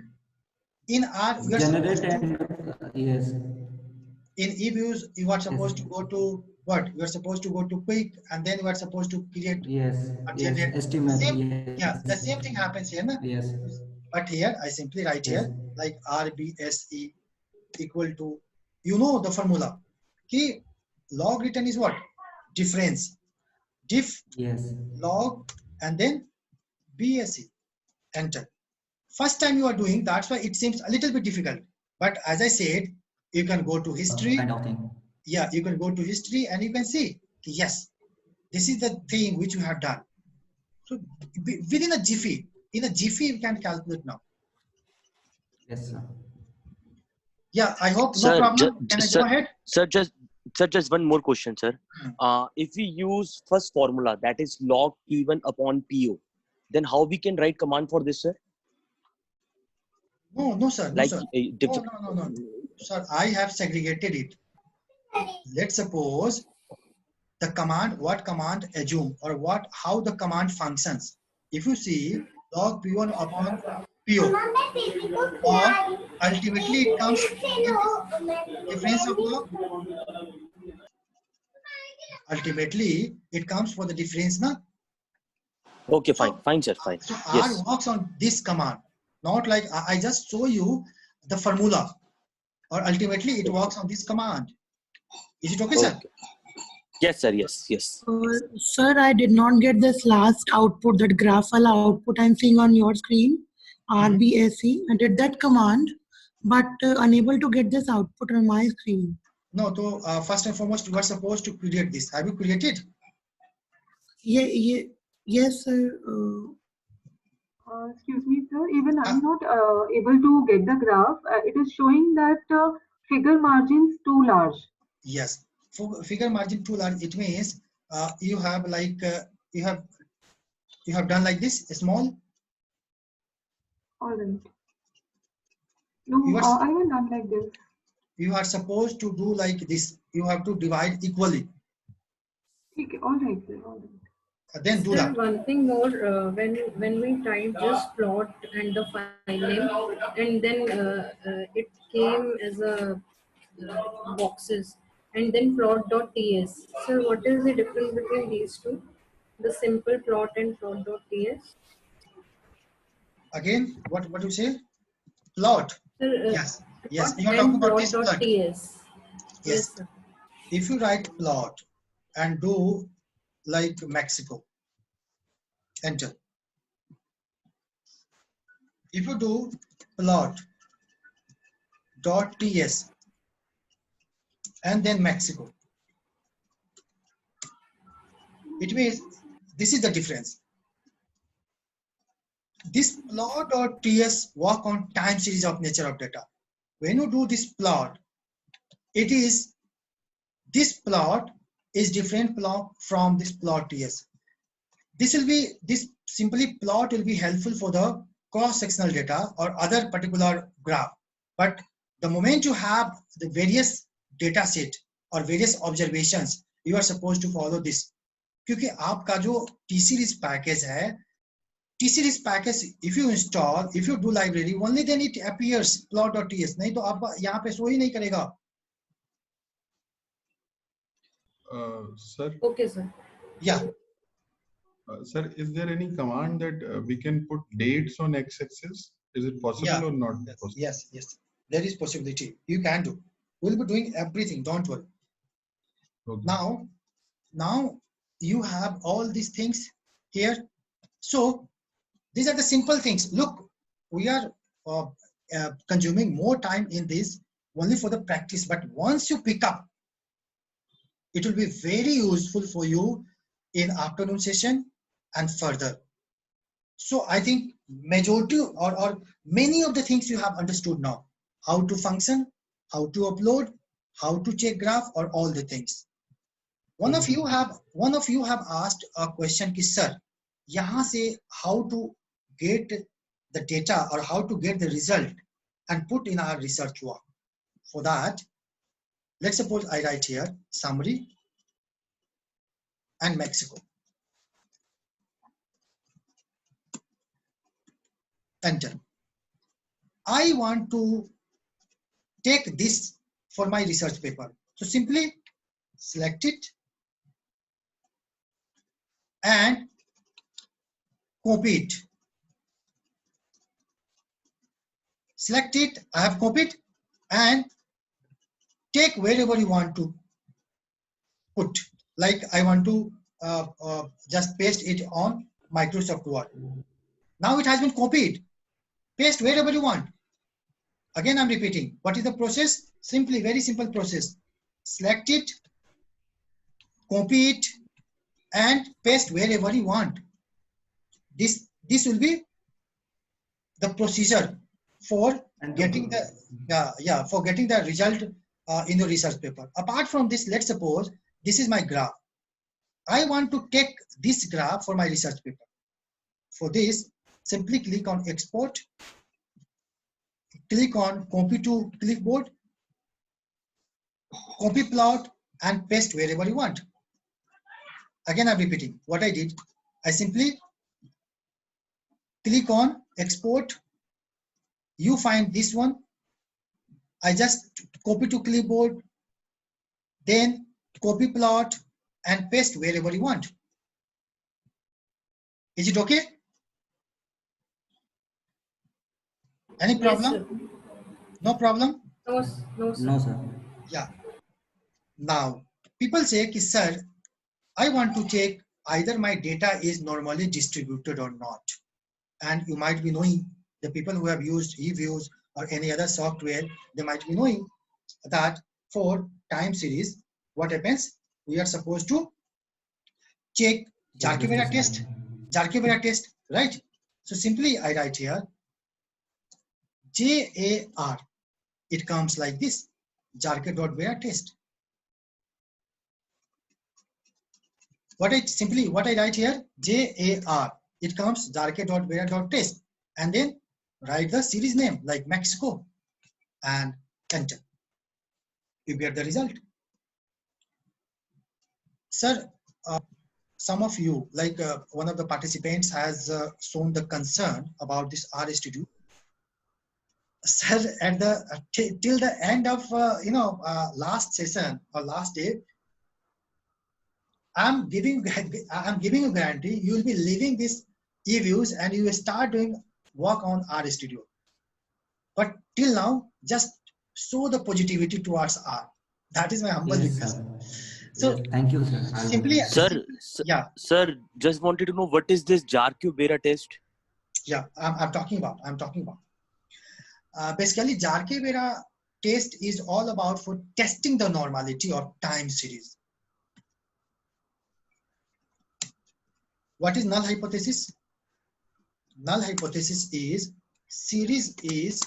In R, we are generate supposed to. Yes. In eViews, you are supposed to go to what? You are supposed to go to quick, and then you are supposed to create. Estimate. The same thing happens here, na? Yes. But here I simply write here like RBSE equal to, you know the formula. Key log return is what? Difference. Diff log and then BSE. Enter. First time you are doing, that's why it seems a little bit difficult. But as I said, you can go to history. Kind of thing. Yeah, you can go to history and you can see, yes, this is the thing which you have done. So within a jiffy, in a jiffy, you can calculate now. Yes, sir. Yeah, I hope no problem. Can I go ahead? Sir, just one more question, sir. If we use first formula, that is log P1 upon PO, then how we can write command for this, sir? No, sir. Like, no. Sir, I have segregated it. Let's suppose the command, what command assume, or how the command functions. If you see log P1 upon PO, or ultimately it comes difference of log. Ultimately, it comes for the difference, na? Okay, fine, sir, fine. So Yes. R works on this command, not like I just show you the formula, or ultimately it works on this command. Is it okay, sir? Yes, sir. Yes. Sir, I did not get this last output, that graphal output I'm seeing on your screen, RBSE. I did that command, but unable to get this output on my screen. No, so first and foremost, you are supposed to create this. Have you created? Yes, sir. Excuse me, sir. Even I'm not able to get the graph. It is showing that figure margins too large. Yes. For figure margin too large, it means you have like you have done like this, small. All right. No, I haven't done like this. You are supposed to do like this. You have to divide equally. Okay, all right, sir. All right. Then do that. One thing more, when we type just plot and the file name, and then it came as a boxes, and then plot.ts. So what is the difference between these two? The simple plot and plot.ts? Again, what you say? Plot. Sir, Yes. You are talking about this plot. Yes. Yes. Sir. If you write plot and do like Mexico, enter. If you do plot.ts and then Mexico, it means this is the difference. This plot.ts work on time series of nature of data. When you do this plot, this plot is different plot from this plot.ts. This simply plot will be helpful for the cross-sectional data or other particular graph. But the moment you have the various data set or various observations, you are supposed to follow this. क्योंकि आपका जो T-series package है, T-series package, if you install, if you do library, only then it appears plot.ts. नहीं तो आप यहाँ पे show ही नहीं करेगा. Sir. Okay, sir. Yeah. Sir, is there any command that we can put dates on x-axis? Is it possible or not? Yes. There is possibility. You can do. We'll be doing everything. Don't worry. Okay. Now you have all these things here. So these are the simple things. Look, we are consuming more time in this only for the practice. But once you pick up, it will be very useful for you in afternoon session and further. So I think majority or many of the things you have understood now. How to function, how to upload, how to check graph, or all the things. One of you have asked a question ki sir, yahan se how to get the data or how to get the result and put in our research work. For that, let's suppose I write here summary and Mexico. Enter. I want to take this for my research paper. So simply select it and copy it. Select it, I have copied, and take wherever you want to put. Like I want to just paste it on Microsoft Word. Now it has been copied. Paste wherever you want. Again, I'm repeating. What is the process? Simply, very simple process. Select it, copy it, and paste wherever you want. This will be the procedure for getting the result in the research paper. Apart from this, let's suppose this is my graph. I want to take this graph for my research paper. For this, simply click on export, click on copy to clipboard, copy plot, and paste wherever you want. Again, I'm repeating what I did. I simply click on export. You find this one. I just copy to clipboard, then copy plot and paste wherever you want. Is it okay? Any problem? Yes, No problem? no, no, sir. No, sir. Yeah. Now, people say, sir, I want to check either my data is normally distributed or not. And you might be knowing, the people who have used eViews or any other software, they might be knowing that for time series, what happens? We are supposed to check Jarque-Vera test, right? So simply I write here JAR. It comes like this, Jarque.Vera test. What I write here, JAR. It comes Jarque.Vera.test, and then write the series name like Mexico and enter. You get the result. Sir, some of you, like one of the participants has shown the concern about this RStudio. Sir, at the till the end of last session or last day, I'm giving a guarantee you will be leaving this eViews and you will start doing work on RStudio. But till now, just show the positivity towards R. That is my humble request. So Yes, thank you, sir. simply, yeah. Sir, just wanted to know what is this Jarque-Vera test? Yeah, I'm talking about. Basically, Jarque-Vera test is all about for testing the normality of time series. What is null hypothesis? Null hypothesis is series is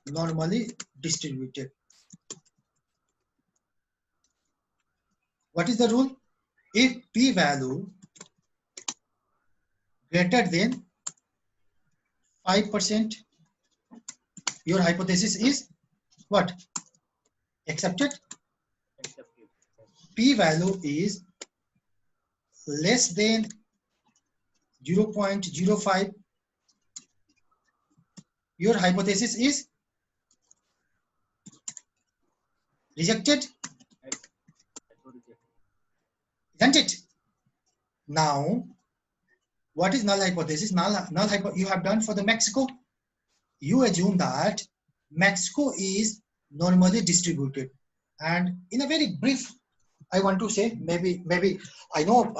normally distributed. What is the rule? If p-value greater than 5%, your hypothesis is what? Accepted. P-value is less than 0.05. Your hypothesis is rejected. Isn't it? Now, what is null hypothesis? You have done for the Mexico. You assume that Mexico is normally distributed, and in a very brief, I want to say maybe I know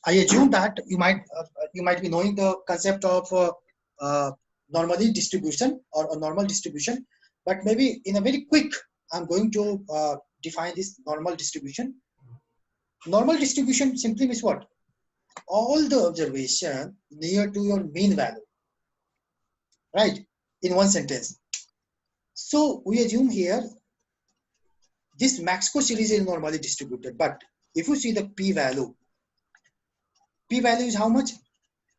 I assume that you might be knowing the concept of normally distribution or normal distribution, but maybe in a very quick, I'm going to define this normal distribution. Normal distribution simply means what? All the observation near to your mean value, right? In one sentence. So we assume here this Mexico series is normally distributed, but if you see the p-value is how much?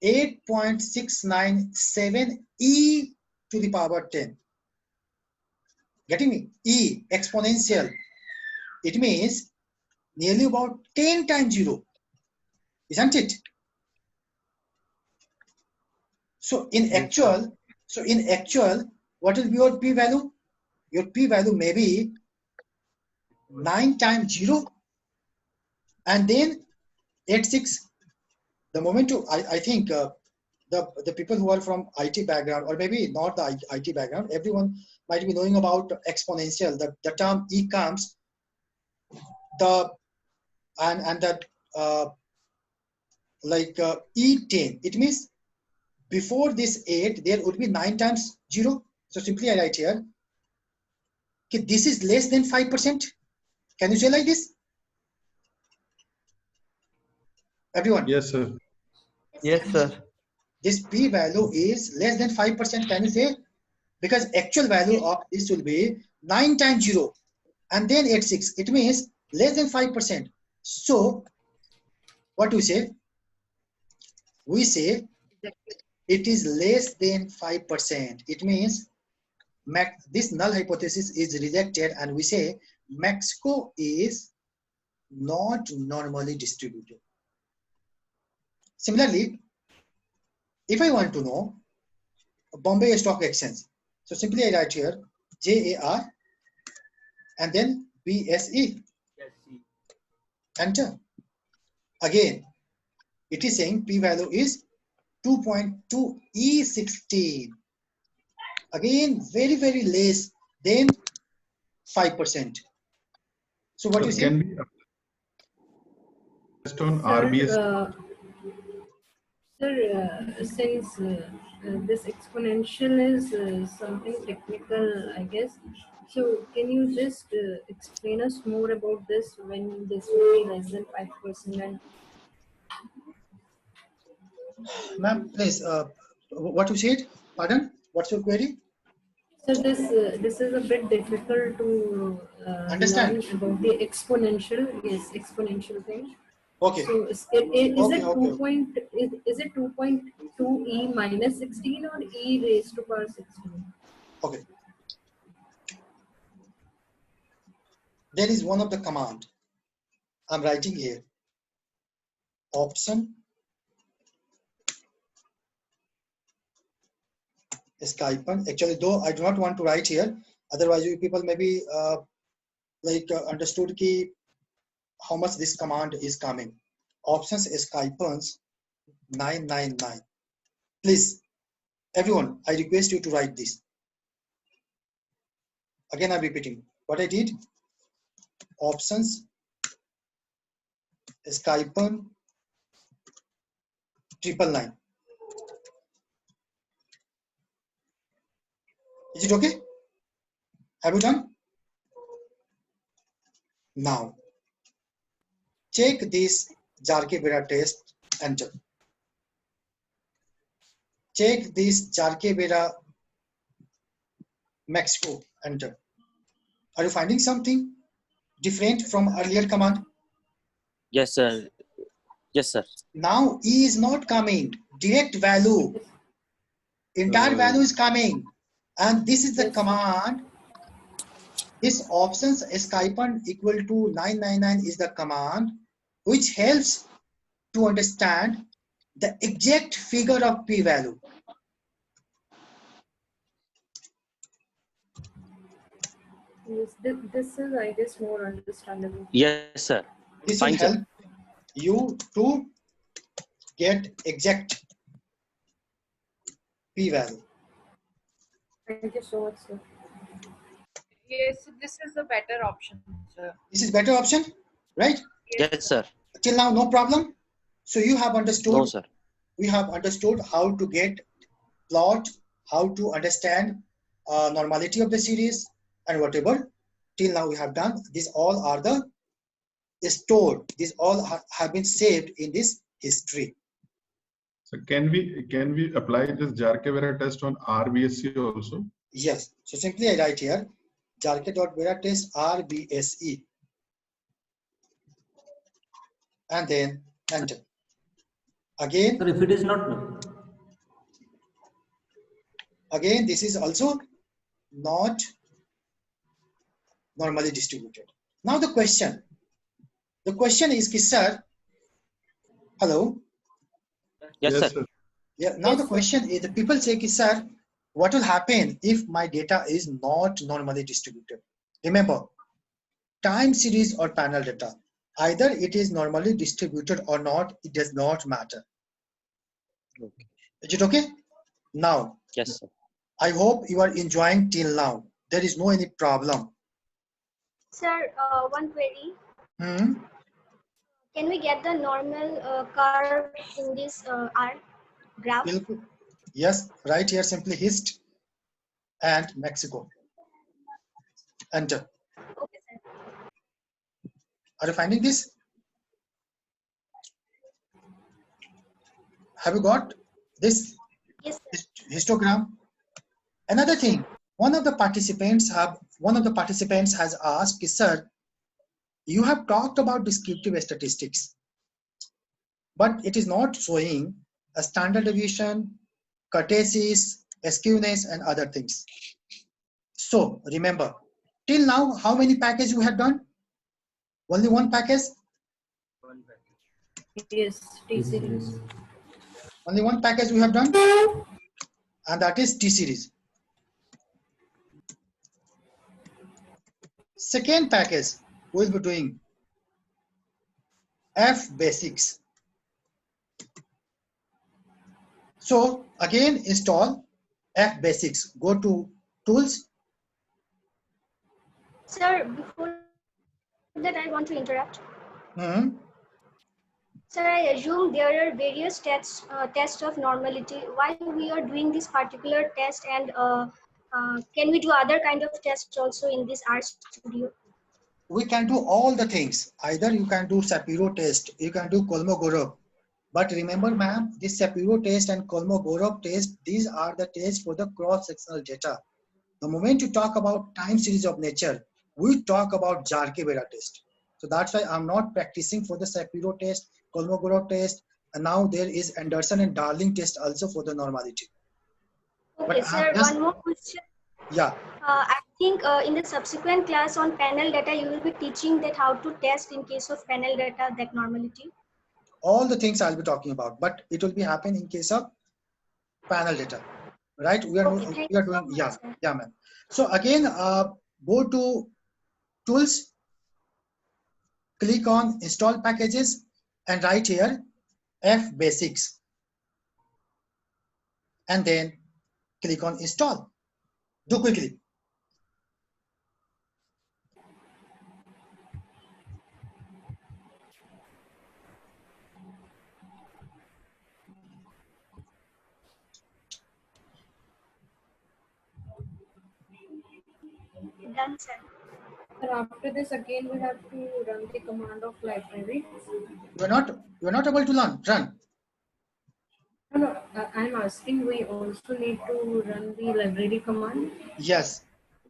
8.697 e to the power 10. Getting me? E exponential. It means nearly about 10 times 0, isn't it? So in actual, what will be your p-value? Your p-value may be 9 times 0 and then 86. The moment I think the people who are from IT background, or maybe not the IT background, everyone might be knowing about exponential. The term e comes E10. It means before this 8 there would be 9 times 0. So simply I write here, okay, this is less than 5%. Can you say like this? Everyone? Yes, sir. Yes, sir. This p-value is less than 5%. Can you say? Because actual value of this will be 9 times 0 and then 86. It means less than 5%. So what do we say? We say it is less than 5%. It means this null hypothesis is rejected, and we say Mexico is not normally distributed. Similarly, if I want to know Bombay Stock Exchange, so simply I write here JAR and then BSE. Enter. Again, it is saying p-value is 2.2 E16. Again, very less than 5%. So what Sir, you say? can we test on RBS? Sir, since this exponential is something technical, I guess, so can you just explain us more about this when this will be less than 5%? And Ma'am, please, what you said? Pardon? What's your query? so this is a bit difficult to Understand? learn about the exponential, yes, exponential thing. Okay. So is Okay, it okay. is it 2.2 e minus 16 or e raised to power 16? Okay. There is one of the command. I'm writing here. Option Skype. Actually, though I do not want to write here. Otherwise, you people maybe understood ki how much this command is coming. Options Skype 999. Please, everyone, I request you to write this. Again, I'm repeating what I did. Options Skype 999. Is it okay? Have you done? Now, check this Jarque-Bera test. Enter. Check this Jarque-Bera Mexico. Enter. Are you finding something different from earlier command? Yes, sir. Yes, sir. Now E is not coming. Direct value. Entire value is coming. And this is the command. This options Skype equal to 999 is the command which helps to understand the exact figure of p-value. Yes, this is, I guess, more understandable. Yes, sir. This Fine, will sir. help you to get exact p-value. Thank you so much, sir. Yes, this is a better option, sir. This is better option, right? Yes, sir. Till now, no problem. So you have understood. No, sir. We have understood how to get plot, how to understand normality of the series and whatever. Till now we have done. These all are the stored. These all have been saved in this history. So can we apply this Jarque-Bera test on RBSE also? Yes. So simply I write here Jarque.Bera test RBSE and then enter. Again. Sir, if it is not. Again, this is also not normally distributed. Now the question is, sir, hello? Yes, sir. Yeah, now the question is, the people say, sir, what will happen if my data is not normally distributed? Remember, time series or panel data, either it is normally distributed or not, it does not matter. Okay. Is it okay? Now, yes, sir. I hope you are enjoying till now. There is no any problem. Sir, one query. Hmm? Can we get the normal curve in this R graph? Yes, right here simply hist and Mexico. Enter. Okay, sir. Are you finding this? Have you got this? Yes, histogram? Another thing, one of the participants has asked, sir, you have talked about descriptive statistics, but it is not showing a standard deviation, kurtosis, skewness, and other things. So remember, till now, how many packages you have done? Only one package? Yes, T series. Only one package we have done, and that is T series. Second package we will be doing F basics. So again install F basics. Go to tools. Sir, before that I want to interrupt. Sir, I assume there are various tests of normality. Why we are doing this particular test, and can we do other kind of tests also in this R Studio? We can do all the things. Either you can do Shapiro test, you can do Kolmogorov. But remember, ma'am, this Shapiro test and Kolmogorov test, these are the tests for the cross-sectional data. The moment you talk about time series of nature, we talk about Jarque-Bera test. So that's why I'm not practicing for the Shapiro test, Kolmogorov test, and now there is Anderson and Darling test also for the normality. Okay, sir, one more question. Yeah. I think in the subsequent class on panel data, you will be teaching that how to test in case of panel data that normality. All the things I'll be talking about, but it will be happen in case of panel data, right? We are doing, yeah, ma'am. So again, go to tools, click on install packages, and write here F basics, and then click on install. Do quickly. Done, sir. After this, again we have to run the command of library. You're not able to run. No, I'm asking. We also need to run the library command. Yes.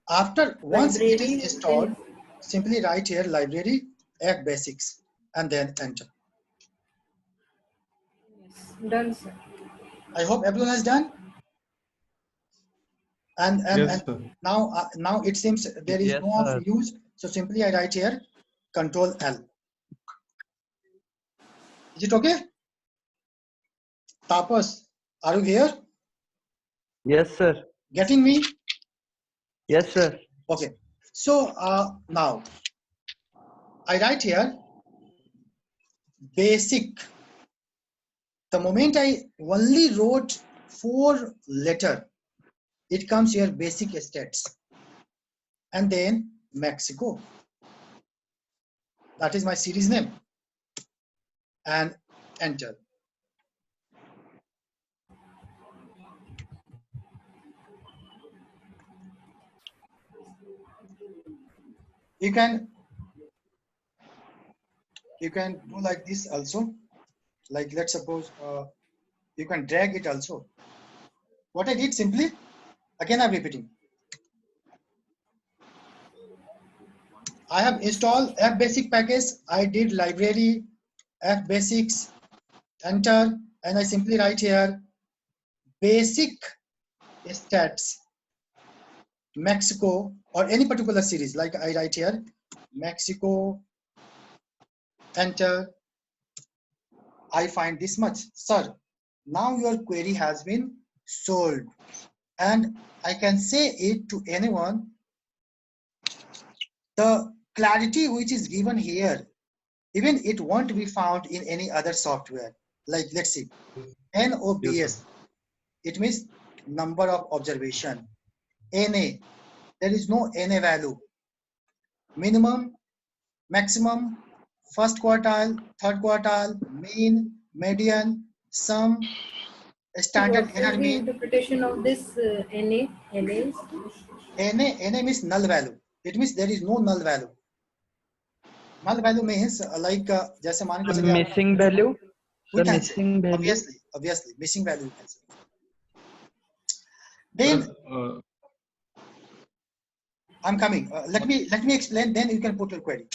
After once it is installed, simply write here library F basics and then enter. Yes, done, sir. I hope everyone has done. And Yes, now it seems there is no of use. So simply I write here Control L. Is it okay? Tapas, are you here? Yes, sir. Getting me? Yes, sir. Okay. So now I write here basic. The moment I only wrote 4 letters, it comes here basic stats. And then Mexico. That is my series name. And enter. You can do like this also. Like let's suppose you can drag it also. What I did simply, again I'm repeating. I have installed F basic package. I did library F basics, enter, and I simply write here basic stats Mexico or any particular series. Like I write here Mexico, enter. I find this much, sir. Now your query has been solved, and I can say it to anyone. The clarity which is given here, even it won't be found in any other software. Like let's see, NOBS, it means number of observation. NA, there is no NA value. Minimum, maximum, first quartile, third quartile, mean, median, sum, standard error mean. The interpretation of this NA, NA means null value. It means there is no null value. Null value means like जैसे मान के चलिए missing value. We can missing say, value. obviously missing value you can say. Then I'm coming. Let me explain. Then you can put your query.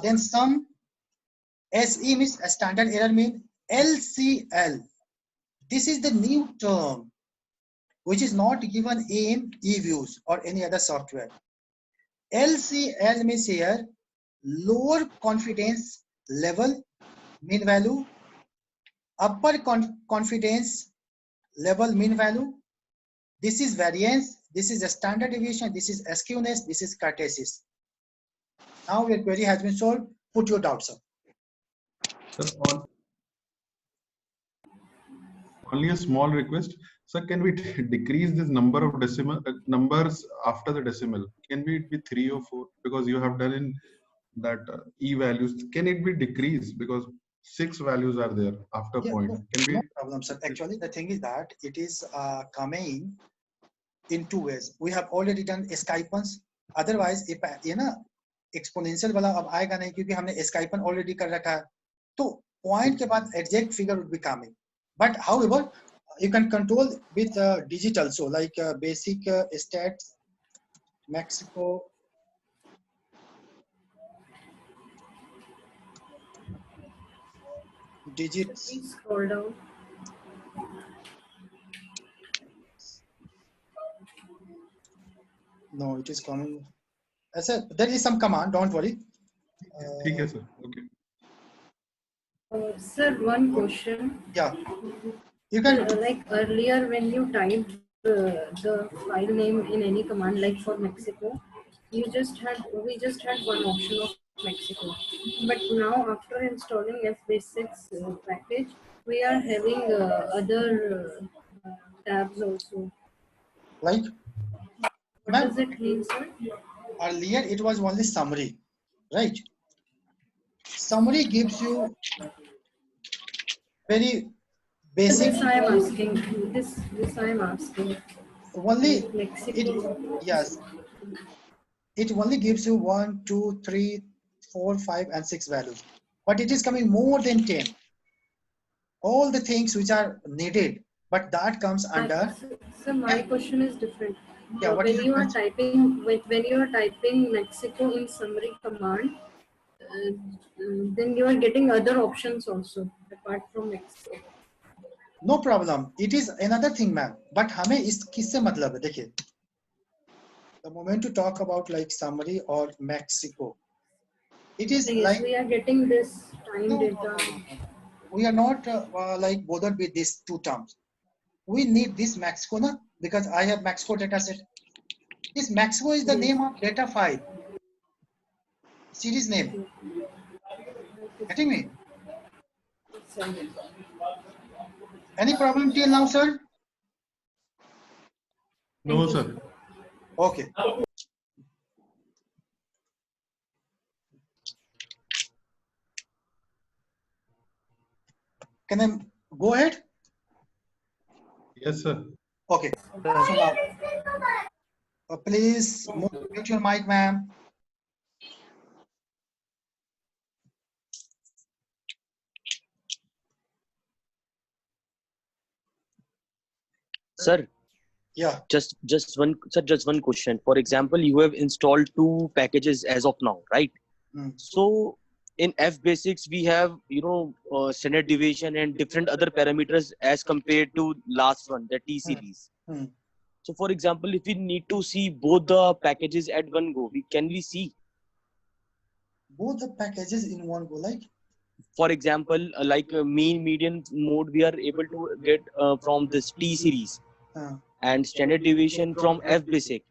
Then sum, SE means a standard error mean. LCL, this is the new term which is not given in eViews or any other software. LCL means here lower confidence level, mean value, upper confidence level mean value. This is variance. This is a standard deviation. This is skewness. This is kurtosis. Now your query has been solved. Put your doubts up. Sir, only a small request. Sir, can we decrease this number of decimal numbers after the decimal? Can it be 3 or 4? Because you have done in that e values. Can it be decreased? Because 6 values are there after point. Can we? No problem, sir. Actually, the thing is that it is coming in 2 ways. We have already done escapance. Otherwise, if you know exponential वाला अब आएगा नहीं क्योंकि हमने escapance already कर रखा है. तो point के बाद exact figure would be coming. But however, you can control with digital. So like basic stats, Mexico. Digits. Please scroll down. No, it is coming. There is some command. Don't worry. Okay, sir. Okay. Sir, one question. Yeah. You can like earlier when you typed the file name in any command, like for Mexico, we just had one option of Mexico. But now after installing FBasics package, we are having other tabs also. Like? What does it mean, sir? Earlier it was only summary, right? Summary gives you very basic. This I am asking. This I am asking. Only Mexico. Yes. It only gives you 1, 2, 3, 4, 5, and 6 values. But it is coming more than 10. All the things which are needed, but that comes under. So my question is different. Yeah, what when is you are typing Mexico in summary command, then you are getting other options also apart from Mexico. No problem. It is another thing, ma'am. But हमें इस किससे मतलब है? देखिए. The moment to talk about like summary or Mexico, it is yes, like we are getting this time data. We are not like bothered with these 2 terms. We need this Mexico na, because I have Mexico data set. This Mexico is the name of data file. Series name. Getting me? Any problem till now, sir? No, sir. Okay. Can I go ahead? Yes, sir. Okay. So now, please mute your mic, ma'am. Sir. Yeah. Just one question. For example, you have installed 2 packages as of now, right? So in FBasics we have standard deviation and different other parameters as compared to last one, the T series. So for example, if we need to see both the packages at one go, can we see both the packages in one go? Like, for example, like mean median mode we are able to get from this T series and standard deviation from FBasic.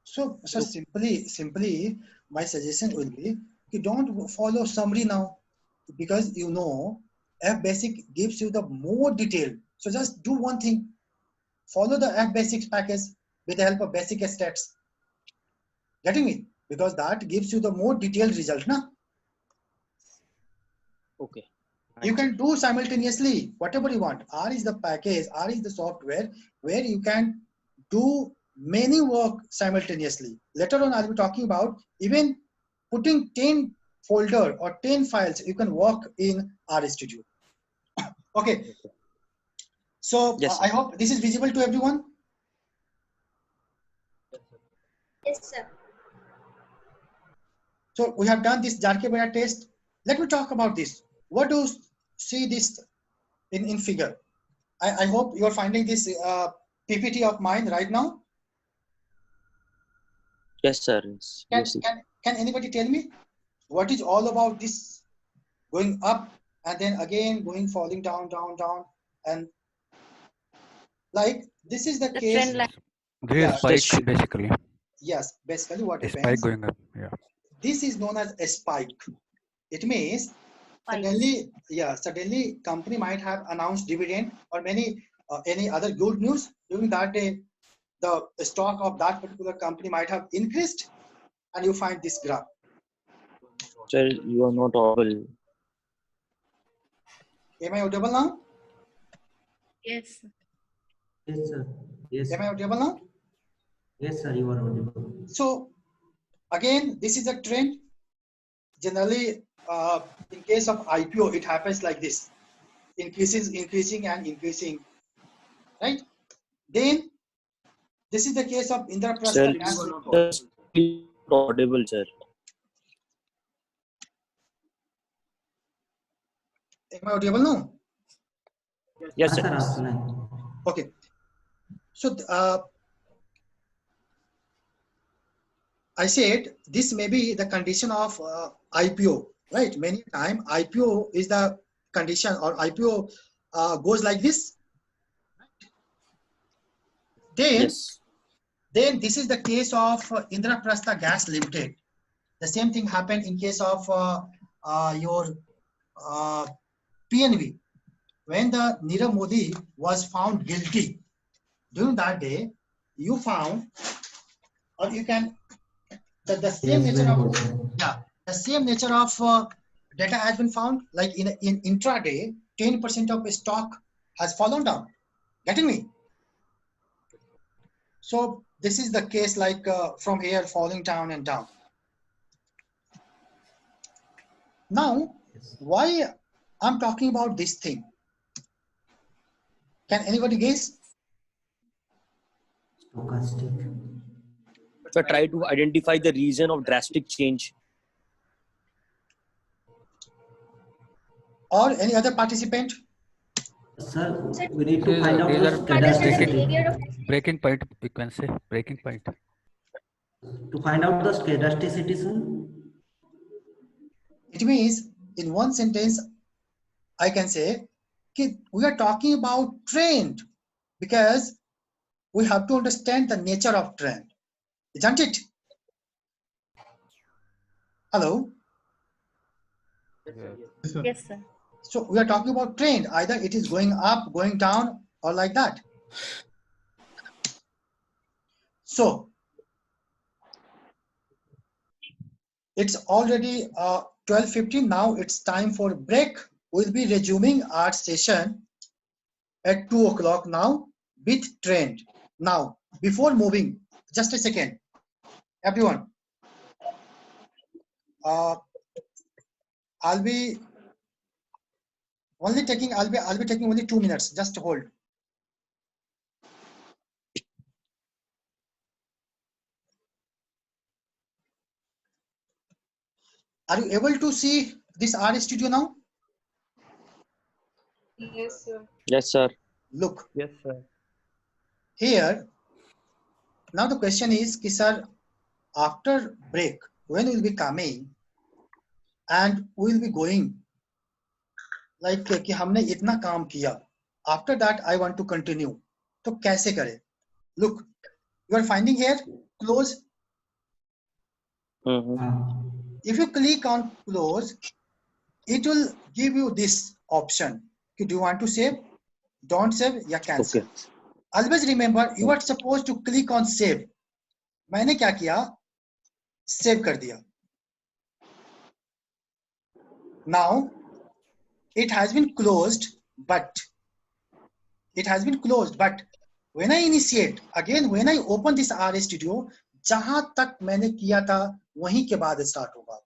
So simply my suggestion will be you don't follow summary now, because FBasic gives you the more detail. So just do one thing, follow the FBasics package with the help of basic stats. Getting me? Because that gives you the more detailed result, na? Okay. You can do simultaneously whatever you want. R is the package, R is the software where you can do many work simultaneously. Later on, I'll be talking about even putting 10 folder or 10 files you can work in RStudio. Okay. So yes, I hope this is visible to everyone. Yes, sir. So we have done this Jarke beta test. Let me talk about this. What do you see this in figure? I hope you are finding this PPT of mine right now. Yes, sir. Can anybody tell me what is all about this going up and then again going falling down, down, down, and like this is the case. trend line. This is spike basically. Yes, basically what A spike happens. going up. Yeah. This is known as a spike. It means suddenly company might have announced dividend or any other good news during that day. The stock of that particular company might have increased, and you find this graph. Sir, you are not audible. Am I audible now? Yes. Yes, sir. Yes. Am I audible now? Yes, sir. You are audible. So again, this is a trend. Generally, in case of IPO, it happens like this: increasing and increasing, right? Then this is the case of Indraprastha Sir, Gas you Limited. are not audible, sir. Am I audible now? Yes, sir. Okay. So I said this may be the condition of IPO, right? Many times IPO is the condition, or IPO goes like this. Then this is the case of Indraprastha Gas Limited. The same thing happened in case of your PNV. When the Nirav Modi was found guilty, during that day, you found, or you can, the same nature of the same nature of data has been found. Like in intraday, 10% of stock has fallen down. Getting me? So this is the case, like from here falling down and down. Now, why I'm talking about this thing? Can anybody guess? So try to identify the reason of drastic change. Or any other participant? Sir, we need to find out the breaking point, we can say breaking point. To find out the scarcity, sir. It means in one sentence, I can say we are talking about trend, because we have to understand the nature of trend, isn't it? Hello? Yes, sir. So we are talking about trend. Either it is going up, going down, or like that. So it's already 12:15. Now it's time for break. We'll be resuming our session at 2 o'clock now with trend. Now, before moving, just a second, everyone. I'll be taking only 2 minutes. Just hold. Are you able to see this R Studio now? Yes, sir. Yes, sir. Look. Yes, sir. Here, now the question is, sir, after break, when will be coming and we will be going, like कि हमने इतना काम किया, after that I want to continue, तो कैसे करें? Look, you are finding here close. If you click on close, it will give you this option. Do you want to save? Don't save, या cancel. Okay. Always remember, you are supposed to click on save. मैंने क्या किया? Save कर दिया. Now it has been closed, but when I initiate again, when I open this R Studio, जहां तक मैंने किया था वहीं के बाद start होगा.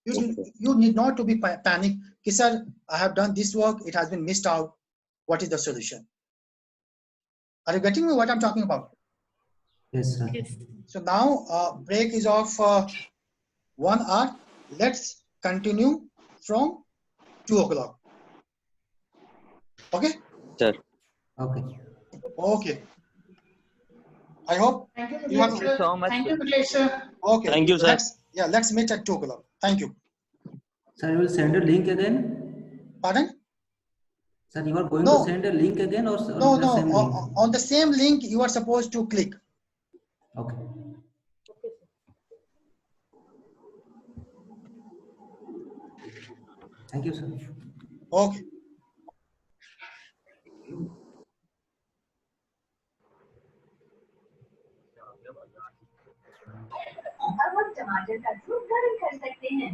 You need not to be panic. कि sir, I have done this work, it has been missed out. What is the solution? Are you getting me what I'm talking about? Yes, sir. Yes. So now break is of 1 hour. Let's continue from 2 o'clock. Okay? Sir. Okay. Okay. I hope Thank you, you have so much. Okay. Thank you, sir. Let's meet at 2 o'clock. Thank you. Sir, you will send a link again? Pardon? Sir, you are going No. to send a link again or No, on the no. same link? On the same link you are supposed to click. Okay. Thank you, sir. Okay. अब हम टमाटर का soup गर्म कर सकते हैं।